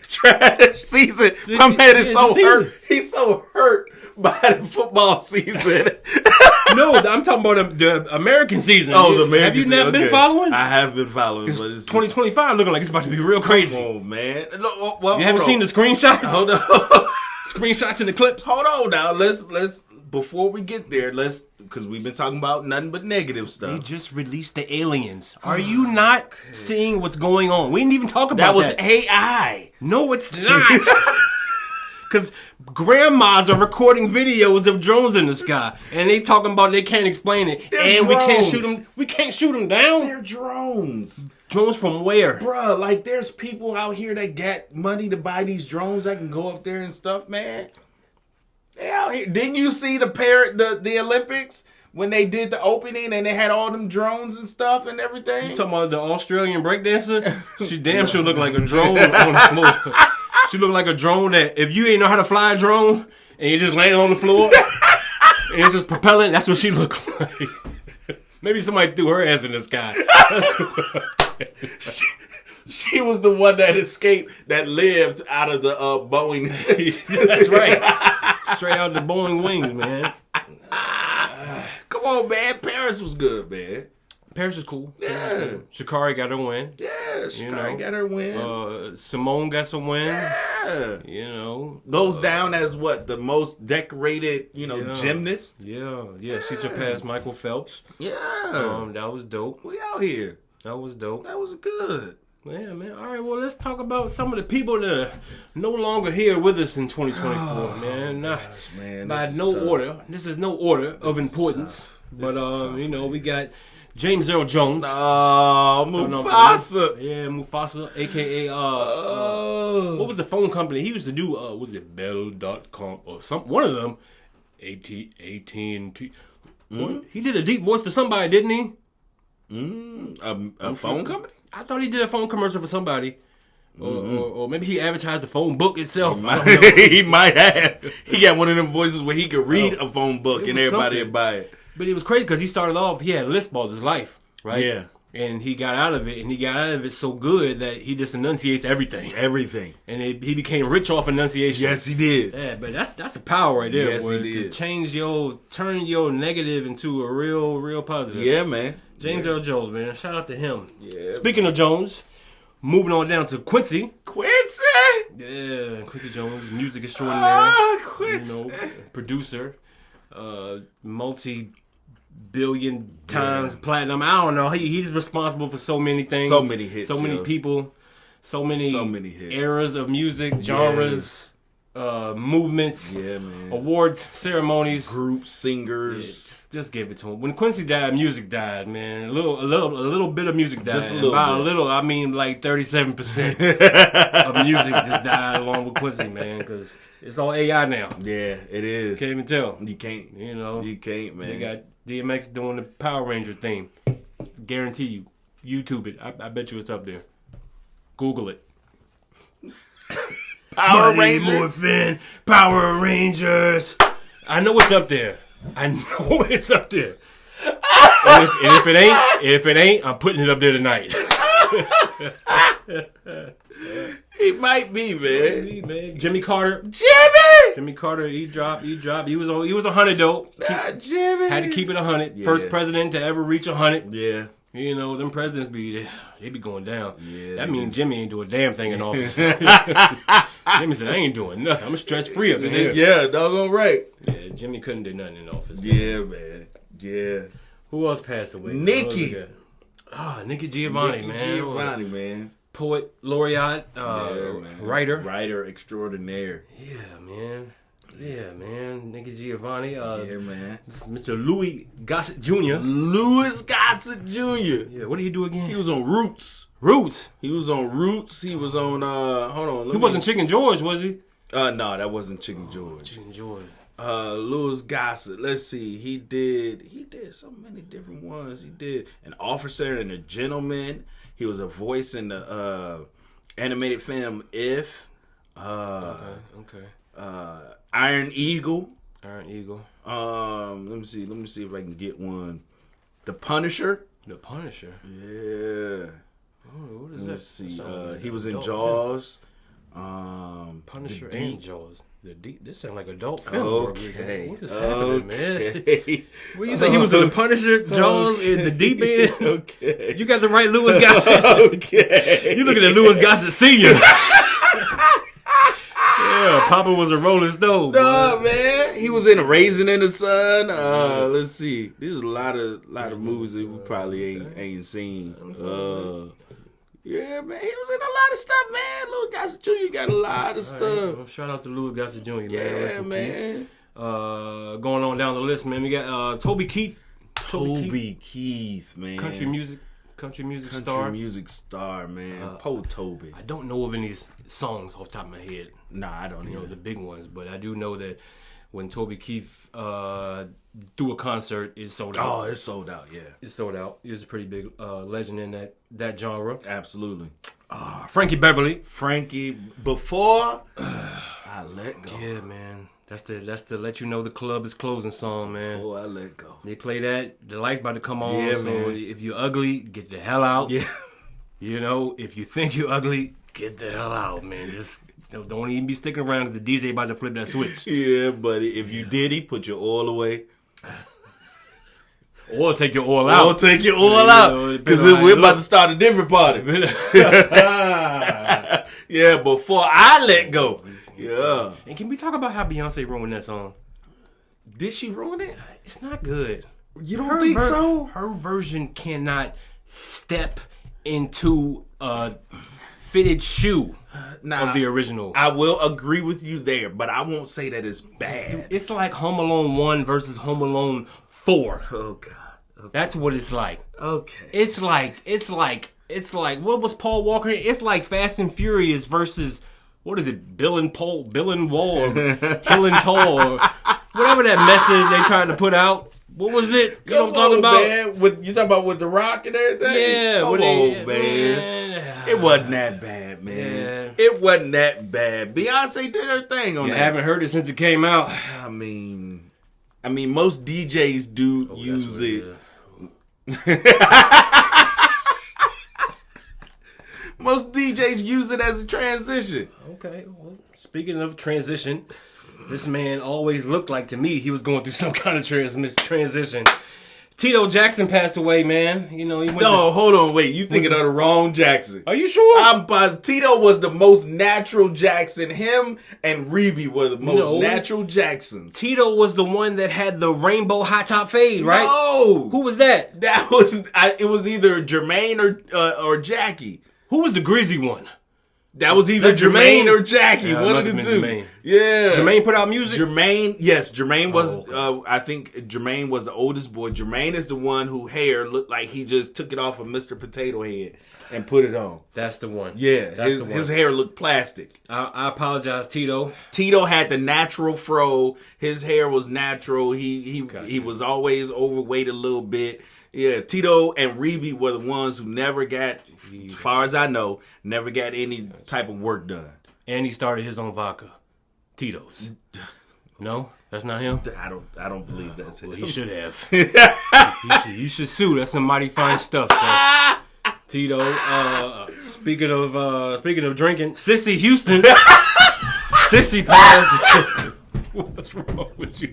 B: Trash season. My man is so hurt. He's so hurt by the football season.
A: No, I'm talking about the American season.
B: Oh, the American
A: Have you
B: season.
A: not been following?
B: I have been following. But it's
A: 2025 looking like it's about to be real crazy.
B: Oh man! No, well,
A: You haven't seen the screenshots?
B: Hold on.
A: Screenshots in the clips?
B: Hold on now. Let's before we get there, because we've been talking about nothing but negative stuff.
A: They just released the aliens. Are you not seeing what's going on? We didn't even talk about
B: that. Was
A: that.
B: AI.
A: No, it's not. Because grandmas are recording videos of drones in the sky, and they talking about they can't explain it, and
B: drones.
A: we can't shoot them down.
B: They're drones.
A: Drones from where?
B: Bruh, like there's people out here that got money to buy these drones that can go up there and stuff, man. They out here. Didn't you see the Olympics when they did the opening and they had all them drones and stuff and everything?
A: You talking about the Australian breakdancer? She damn sure looked like a drone on the floor. She looked like a drone that if you ain't know how to fly a drone and you just land on the floor and it's just propelling, that's what she looked like. Maybe somebody threw her ass in the sky.
B: She was the one that escaped, that lived out of the Boeing.
A: That's right. Straight out the Boeing wings, man.
B: Come on, man. Paris was good, man.
A: Paris is cool.
B: Yeah.
A: Sha'Carri got her win.
B: Yeah, Sha'Carri got her win.
A: Simone got some win.
B: Yeah.
A: You know.
B: Goes down as what? The most decorated, gymnast?
A: Yeah. She surpassed Michael Phelps.
B: Yeah.
A: That was dope.
B: We out here.
A: That was dope.
B: That was good.
A: Yeah, man. All right, well, let's talk about some of the people that are no longer here with us in 2024, man.
B: Gosh, man.
A: By no order. This is no order of importance. But, we got James Earl Jones.
B: Oh, Mufasa.
A: Yeah, Mufasa, a.k.a. What was the phone company? He used to do, was it Bell.com or one of them? AT&T. He did a deep voice for somebody, didn't he?
B: A phone company?
A: I thought he did a phone commercial for somebody. Or maybe he advertised the phone book itself.
B: He might have. He got one of them voices where he could read a phone book and everybody would buy it.
A: But it was crazy because he started off, he had a lisp all his life, right?
B: Yeah.
A: And he got out of it, and he got out of it so good that he just enunciates everything.
B: Everything.
A: And he became rich off enunciation.
B: Yes, he did.
A: Yeah, but that's the power right there.
B: Yes, he did.
A: To turn your negative into a real positive.
B: Yeah, man.
A: James Earl Jones, man. Shout out to him.
B: Yeah.
A: Speaking of Jones, moving on down to Quincy.
B: Quincy?
A: Yeah, Quincy Jones, music extraordinaire.
B: Quincy.
A: Producer, multi-billion times platinum. I don't know. He's responsible for so many things.
B: So many hits.
A: So many people. So many
B: hits.
A: Eras of music, genres, movements.
B: Yeah, man.
A: Awards, ceremonies.
B: Groups, singers.
A: Yeah, just give it to him. When Quincy died, music died, man. A little bit of music died.
B: Just a little
A: By
B: bit.
A: a little, I mean like 37% of music just died along with Quincy, man, because it's all AI now.
B: Yeah, it is.
A: Can't even tell.
B: You can't. You can't, man.
A: They got DMX doing the Power Ranger theme. Guarantee you. YouTube it. I bet you it's up there. Google it.
B: Power Rangers.
A: Morphin, Power Rangers. I know it's up there. I know it's up there. And if it ain't, I'm putting it up there tonight.
B: He might be, man.
A: Maybe, man. Jimmy Carter. Jimmy Carter. He dropped. He was 100 though.
B: Jimmy
A: Had to keep it 100.
B: Yeah.
A: First president to ever reach 100.
B: Yeah.
A: You know, them presidents they be going down.
B: Yeah,
A: that means Jimmy ain't doing a damn thing in office. Jimmy said, I ain't doing nothing. I'm stress free up in here.
B: Yeah, doggone right.
A: Yeah, Jimmy couldn't do nothing in office.
B: Yeah, man. Yeah.
A: Who else passed away?
B: Nikki.
A: Nikki Giovanni,
B: Nikki
A: man.
B: Giovanni, man.
A: Poet, laureate,
B: man.
A: writer.
B: Writer extraordinaire.
A: Yeah, man. Nikki Giovanni.
B: Yeah, man.
A: This is Mr. Louis Gossett Jr.
B: Louis Gossett Jr.
A: Yeah, what did he do again?
B: He was on Roots.
A: He was on,
B: He was on, hold on.
A: He wasn't Chicken George, was he?
B: No, that wasn't Chicken George.
A: Chicken George.
B: Louis Gossett. Let's see. He did so many different ones. He did An Officer and a Gentleman. He was a voice in the animated film If.
A: Okay.
B: Iron Eagle.
A: Let
B: me see if I can get one. The Punisher.
A: The Punisher.
B: Yeah.
A: Oh, what is
B: Let's
A: that?
B: see. He was in Jaws.
A: Punisher and Jaws. This sound like adult film.
B: Okay.
A: What is happening, man? What you say? He was in the Punisher, Jaws, in the deep end.
B: Okay.
A: You got the right Louis Gossett.
B: Okay.
A: You looking at Louis Gossett Senior. Yeah, Papa was a Rolling Stone.
B: No, man. He was in a Raisin in the Sun. Let's see. There's a lot of movies that we probably ain't seen. Yeah, man. He was in a lot of stuff, man. Louis Gossett Jr. got a lot of stuff.
A: Right. Well, shout out to Louis Gossett Jr., man.
B: Yeah, man.
A: Going on down the list, man. We got Toby Keith.
B: Toby Keith, man.
A: Country music star,
B: man. Po Toby.
A: I don't know of any songs off the top of my head.
B: Nah, I don't know
A: the big ones, but I do know that when Toby Keith do a concert, it's sold out.
B: Oh, it's sold out, yeah.
A: It's sold out. He was a pretty big legend in that genre.
B: Absolutely.
A: Frankie Beverly.
B: Before I Let Go.
A: Yeah, man. That's the let you know the club is closing song, man.
B: Before I Let Go.
A: They play that. The light's about to come on.
B: Yeah,
A: so
B: man.
A: if you're ugly, get the hell out.
B: Yeah.
A: You know, if you think you're ugly, get the hell out, man. Just don't even be sticking around because the DJ about to flip that switch.
B: Yeah, buddy. If you did, put your oil away.
A: Or take your oil out.
B: Or take your oil out. Because we're about to start a different party. Yeah, Before I Let Go. Yeah.
A: And can we talk about how Beyonce ruined that song?
B: Did she ruin it?
A: It's not good.
B: You don't think so?
A: Her version cannot step into a fitted shoe of the original.
B: I will agree with you there, but I won't say that it's bad.
A: It's like Home Alone 1 versus Home Alone 4.
B: Oh, God. Okay.
A: That's what it's like.
B: Okay.
A: It's like what was Paul Walker? It's like Fast and Furious versus what is it? Bill and Wall or Hill and Toll or whatever that message they trying to put out. What was it? You know what I'm talking about?
B: Man. You talking about with The Rock and everything?
A: Yeah.
B: Come on, man. It wasn't that bad, man.
A: Yeah.
B: It wasn't that bad. Beyonce did her thing on that.
A: I haven't heard it since it came out.
B: I mean, most DJs do use it. Most DJs use it as a transition.
A: Okay. Well, speaking of transition, this man always looked like to me he was going through some kind of transition. Tito Jackson passed away, man. You know, he went.
B: No, hold on, wait. You thinking of the wrong Jackson?
A: Are you sure?
B: I'm positive. Tito was the most natural Jackson. Him and Rebbie were the most natural Jacksons.
A: Tito was the one that had the rainbow high top fade, right?
B: No,
A: who was that?
B: That was. It was either Jermaine or Jackie.
A: Who was the greasy one?
B: That was either Jermaine or Jackie. One of the two.
A: Jermaine.
B: Yeah.
A: Jermaine put out music?
B: Jermaine was, I think Jermaine was the oldest boy. Jermaine is the one who hair looked like he just took it off of Mr. Potato Head and put it on.
A: That's the one.
B: Yeah. His hair looked plastic.
A: I apologize, Tito.
B: Tito had the natural fro. His hair was natural. He was always overweight a little bit. Yeah, Tito and Rebbie were the ones who never got, as far as I know, never got any type of work done.
A: And he started his own vodka, Tito's. No, that's not him.
B: I don't believe that's him.
A: Well, he should have. You should sue. That's some mighty fine stuff. So. Tito. Speaking of drinking, Sissy Houston. Sissy passed. What's wrong with you?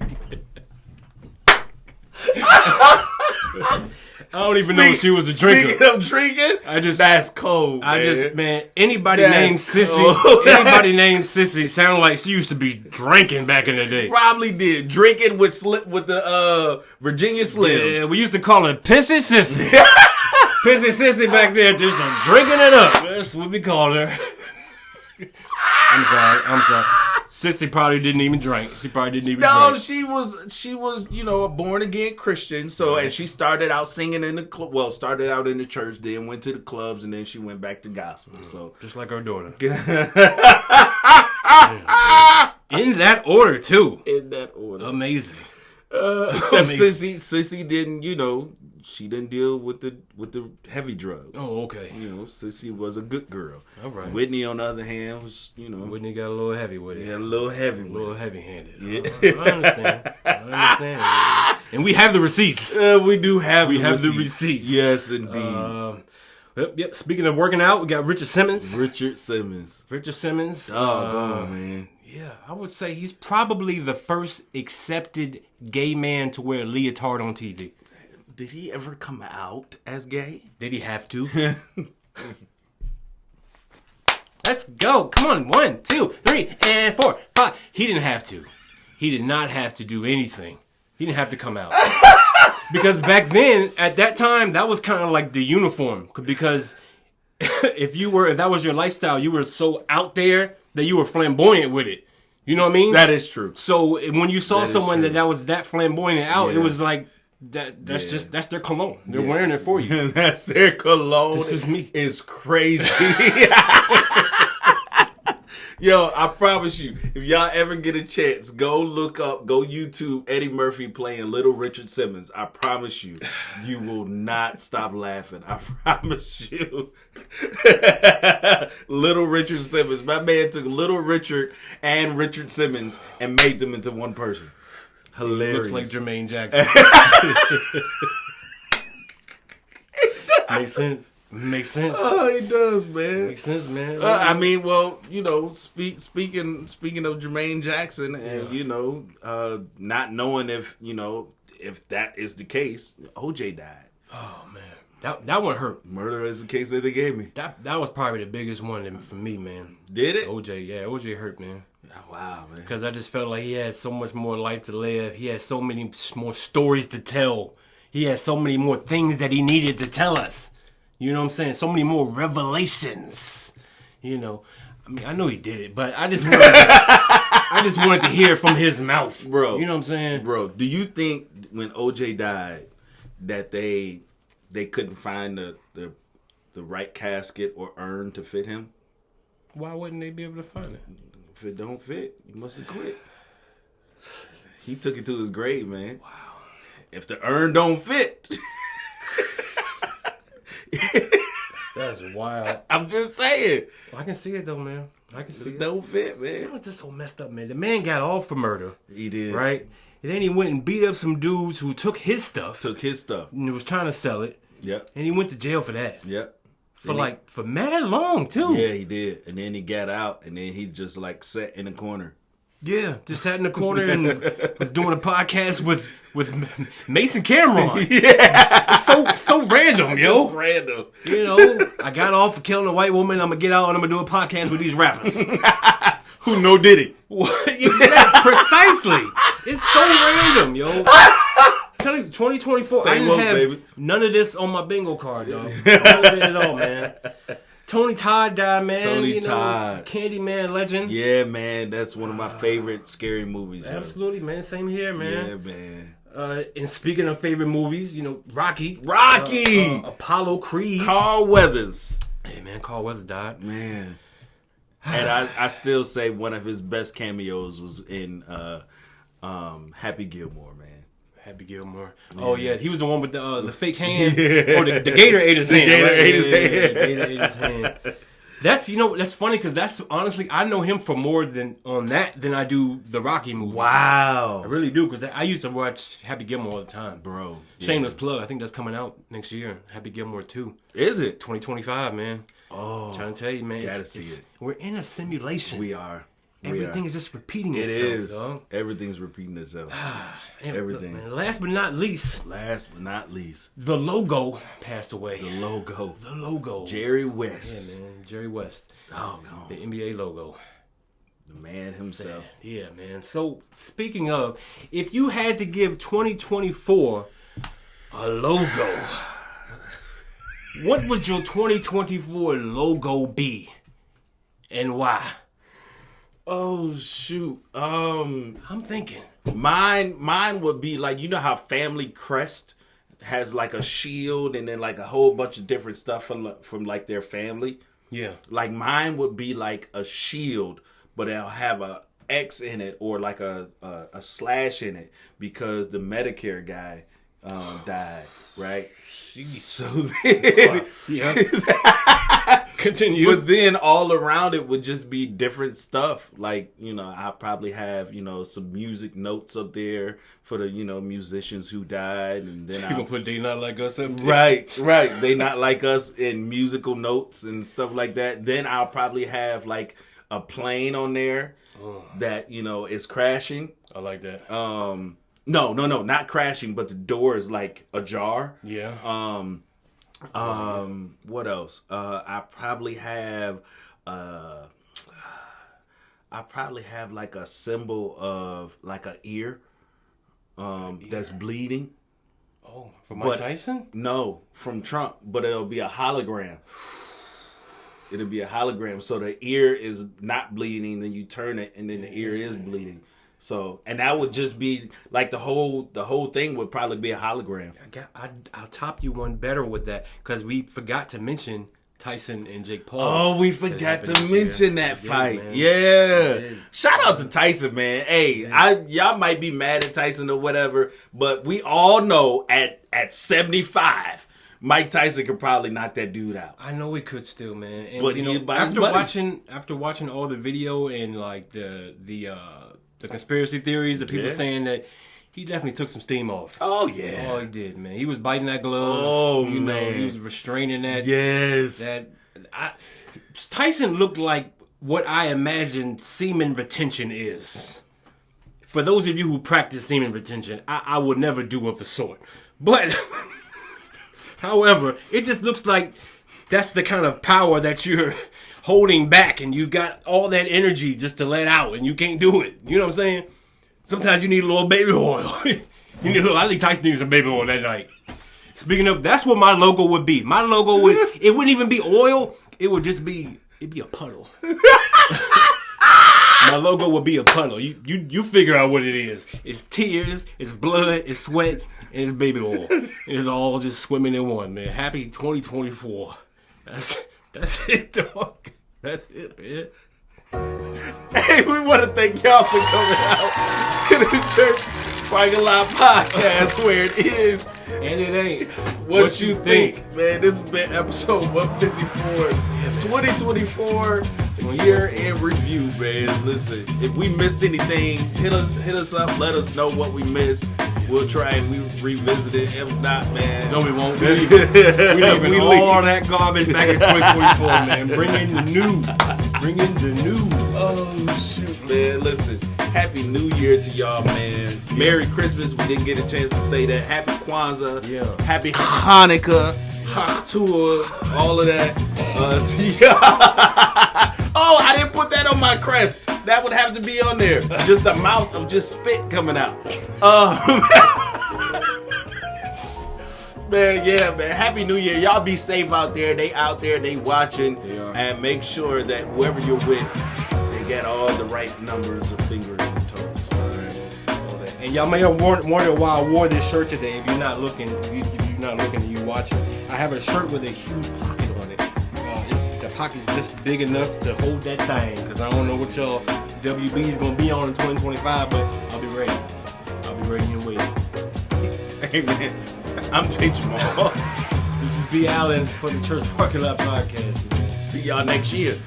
A: I don't even know if she was a drinker.
B: Speaking of drinking, that's cold.
A: Anybody named Sissy sounded like she used to be drinking back in the day.
B: Probably did. Drinking with the Virginia Slims.
A: Yeah, we used to call her Pissy Sissy. Pissy Sissy back there, just drinking it up. That's what we called her. I'm sorry. Sissy probably didn't even drink. She probably didn't even drink.
B: No, she was, a born again Christian. So, and she started out singing in the club. Well, started out in the church, then went to the clubs, and then she went back to gospel. So,
A: just like her daughter. In that order, too.
B: In that order.
A: Amazing.
B: Except Sissy didn't, she didn't deal with the heavy drugs.
A: Oh, okay.
B: Sissy was a good girl.
A: All right.
B: Whitney, on the other hand, was,
A: Whitney got a little heavy with it.
B: Yeah, a little heavy with it.
A: A little heavy-handed.
B: Yeah.
A: I understand. And we have the receipts.
B: We do have
A: the receipts.
B: Yes, indeed.
A: Yep. Speaking of working out, we got Richard Simmons.
B: Richard Simmons.
A: Oh,
B: man.
A: Yeah, I would say he's probably the first accepted gay man to wear a leotard on TV.
B: Did he ever come out as gay?
A: Did he have to? Let's go. Come on. 1, 2, 3, and 4, 5. He didn't have to. He did not have to do anything. He didn't have to come out. Because back then, at that time, that was kind of like the uniform. Because if that was your lifestyle, you were so out there that you were flamboyant with it. You know what I mean?
B: That is true.
A: So when you saw someone that was that flamboyant out, it was like that's their cologne. They're wearing it for you.
B: That's their cologne.
A: This is me.
B: It's crazy. Yo, I promise you, if y'all ever get a chance, go YouTube Eddie Murphy playing Little Richard Simmons. I promise you, you will not stop laughing. I promise you. Little Richard Simmons. My man took Little Richard and Richard Simmons and made them into one person. Hilarious.
A: Looks like Jermaine Jackson. Makes sense. Makes sense.
B: Oh, it does, man.
A: Makes sense, man.
B: I mean, well, speaking of Jermaine Jackson, and not knowing if that is the case, OJ died.
A: Oh man, that one hurt.
B: Murder is the case that they gave me.
A: That was probably the biggest one for me, man.
B: Did it?
A: OJ hurt, man.
B: Oh, wow, man.
A: Because I just felt like he had so much more life to live. He had so many more stories to tell. He had so many more things that he needed to tell us. You know what I'm saying? So many more revelations. I mean, I know he did it, but I just wanted to hear it from his mouth.
B: Bro.
A: You know what I'm saying?
B: Bro, do you think when OJ died that they couldn't find the right casket or urn to fit him?
A: Why wouldn't they be able to find it?
B: If it don't fit, you must have quit. He took it to his grave, man.
A: Wow.
B: If the urn don't fit...
A: That's wild.
B: I'm just saying.
A: I can see it though, man. I can see it.
B: Don't fit, man.
A: It was just so messed up, man. The man got off for murder.
B: He did.
A: Right? And then he went and beat up some dudes who took his stuff. And was trying to sell it.
B: Yep.
A: And he went to jail for that.
B: Yep.
A: For mad long, too.
B: Yeah, he did. And then he got out, and then he just sat in the corner.
A: Yeah, just sat in the corner and was doing a podcast with Mason Cameron. Yeah, it's so random, yo.
B: Just random.
A: I got off for killing a white woman. I'm gonna get out and I'm gonna do a podcast with these rappers.
B: Who know did it?
A: Yeah, precisely. It's so random, yo. 2024. I didn't have none of this on my bingo card, yo. All of it at all, man. Tony Todd died, man.
B: Todd.
A: Candyman legend.
B: Yeah, man. That's one of my favorite scary movies.
A: Absolutely, man. Same here, man.
B: Yeah, man.
A: And speaking of favorite movies, Rocky. Apollo Creed.
B: Carl Weathers.
A: Hey, man. Carl Weathers died.
B: Man. And I still say one of his best cameos was in Happy Gilmore, man.
A: Happy Gilmore. Yeah. Oh yeah, he was the one with the fake hand, or the gator ate his hand.
B: Gator ate his hand.
A: The gator ate his hand. That's that's funny because that's honestly I know him for more than I do the Rocky movies.
B: Wow,
A: I really do because I used to watch Happy Gilmore all the time,
B: bro.
A: Shameless plug. I think that's coming out next year. Happy Gilmore 2.
B: Is it
A: 2025, man? Oh, I'm trying to tell you, man.
B: Gotta see it.
A: We're in a simulation.
B: We are.
A: Everything is just repeating itself.
B: It is.
A: Dog.
B: Everything's repeating itself. Everything.
A: And last but not least.
B: The
A: logo passed away.
B: The logo.
A: Jerry
B: West.
A: Yeah, man. Jerry West.
B: Oh, no.
A: The NBA logo.
B: The man himself.
A: Sad. Yeah, man. So, speaking of, if you had to give 2024 a logo, what would your 2024 logo be? And why?
B: Oh shoot.
A: I'm thinking.
B: Mine would be how Family Crest has a shield and then a whole bunch of different stuff from their family.
A: Yeah.
B: Mine would be a shield, but it'll have a X in it or a slash in it because the Medicare guy died, right?
A: Jeez.
B: So then,
A: Continue.
B: But then all around it would just be different stuff. Like, I probably have, some music notes up there for the, musicians who died. And then
A: you gonna put They Not Like Us up there?
B: Right. They Not Like Us in musical notes and stuff like that. Then I'll probably have like a plane on there that, is crashing.
A: I like that.
B: No, not crashing, but the door is like ajar.
A: Yeah.
B: What else? I probably have like a symbol of like an ear that's bleeding.
A: Oh, from Mike Tyson?
B: No, from Trump, but it'll be a hologram. It'll be a hologram, so the ear is not bleeding, then you turn it and then the ear is bleeding. So, and that would just be like the whole thing would probably be a hologram.
A: I'll top you one better with that because we forgot to mention Tyson and Jake Paul.
B: Oh, we forgot to mention that fight. Yeah. Shout out to Tyson, man. Hey, y'all might be mad at Tyson or whatever, but we all know at 75, Mike Tyson could probably knock that dude out.
A: I know he could still, man. And,
B: but
A: after watching all the video and like the conspiracy theories, the people saying that he definitely took some steam off.
B: Oh, yeah.
A: Oh, he did, man. He was biting that glove.
B: Oh, man.
A: He was restraining that.
B: Yes.
A: Tyson looked like what I imagine semen retention is. For those of you who practice semen retention, I would never do of the sort. But, however, it just looks like that's the kind of power that you're holding back, and you've got all that energy just to let out, and you can't do it. You know what I'm saying? Sometimes you need a little baby oil. I think Tyson needs some baby oil that night. Speaking of, that's what my logo would be. My logo it wouldn't even be oil. It would just be, it'd be a puddle. My logo would be a puddle. You figure out what it is. It's tears, it's blood, it's sweat, and it's baby oil. It's all just swimming in one, man. Happy 2024. That's it, dog. That's it, man.
B: Hey, we want to thank y'all for coming out to the Church Parking Lot Podcast, where it is
A: and it ain't
B: what you think. Man, this has been episode 154, 2024 year in review, man. Listen, if we missed anything, hit us up, let us know what we missed. We'll try and revisit it. If not, man.
A: No, we won't. We leaving all that garbage back in 2024, man. Bring in the new.
B: Oh, shoot, man. Listen, Happy New Year to y'all, man. Yeah. Merry Christmas. We didn't get a chance to say that. Happy Kwanzaa.
A: Yeah.
B: Happy Hanukkah. Haktua. All of that. Oh, I didn't put that on my crest. That would have to be on there. Just a mouth of just spit coming out. Man, yeah, man. Happy New Year. Y'all be safe out there. They out there. They watching. And make sure that whoever you're with, they get all the right numbers of fingers and toes. All right.
A: And y'all may have wondered why I wore this shirt today. If you're not looking, and you watching, I have a shirt with a huge pocket on it. The pocket's just big enough to hold that thing. Because I don't know what y'all WB is going to be on in 2025, but I'll be ready. I'll be ready and waiting.
B: Hey, man. I'm Jamal.
A: This is B. Allen for the Church Parking Lot Podcast.
B: See y'all next year.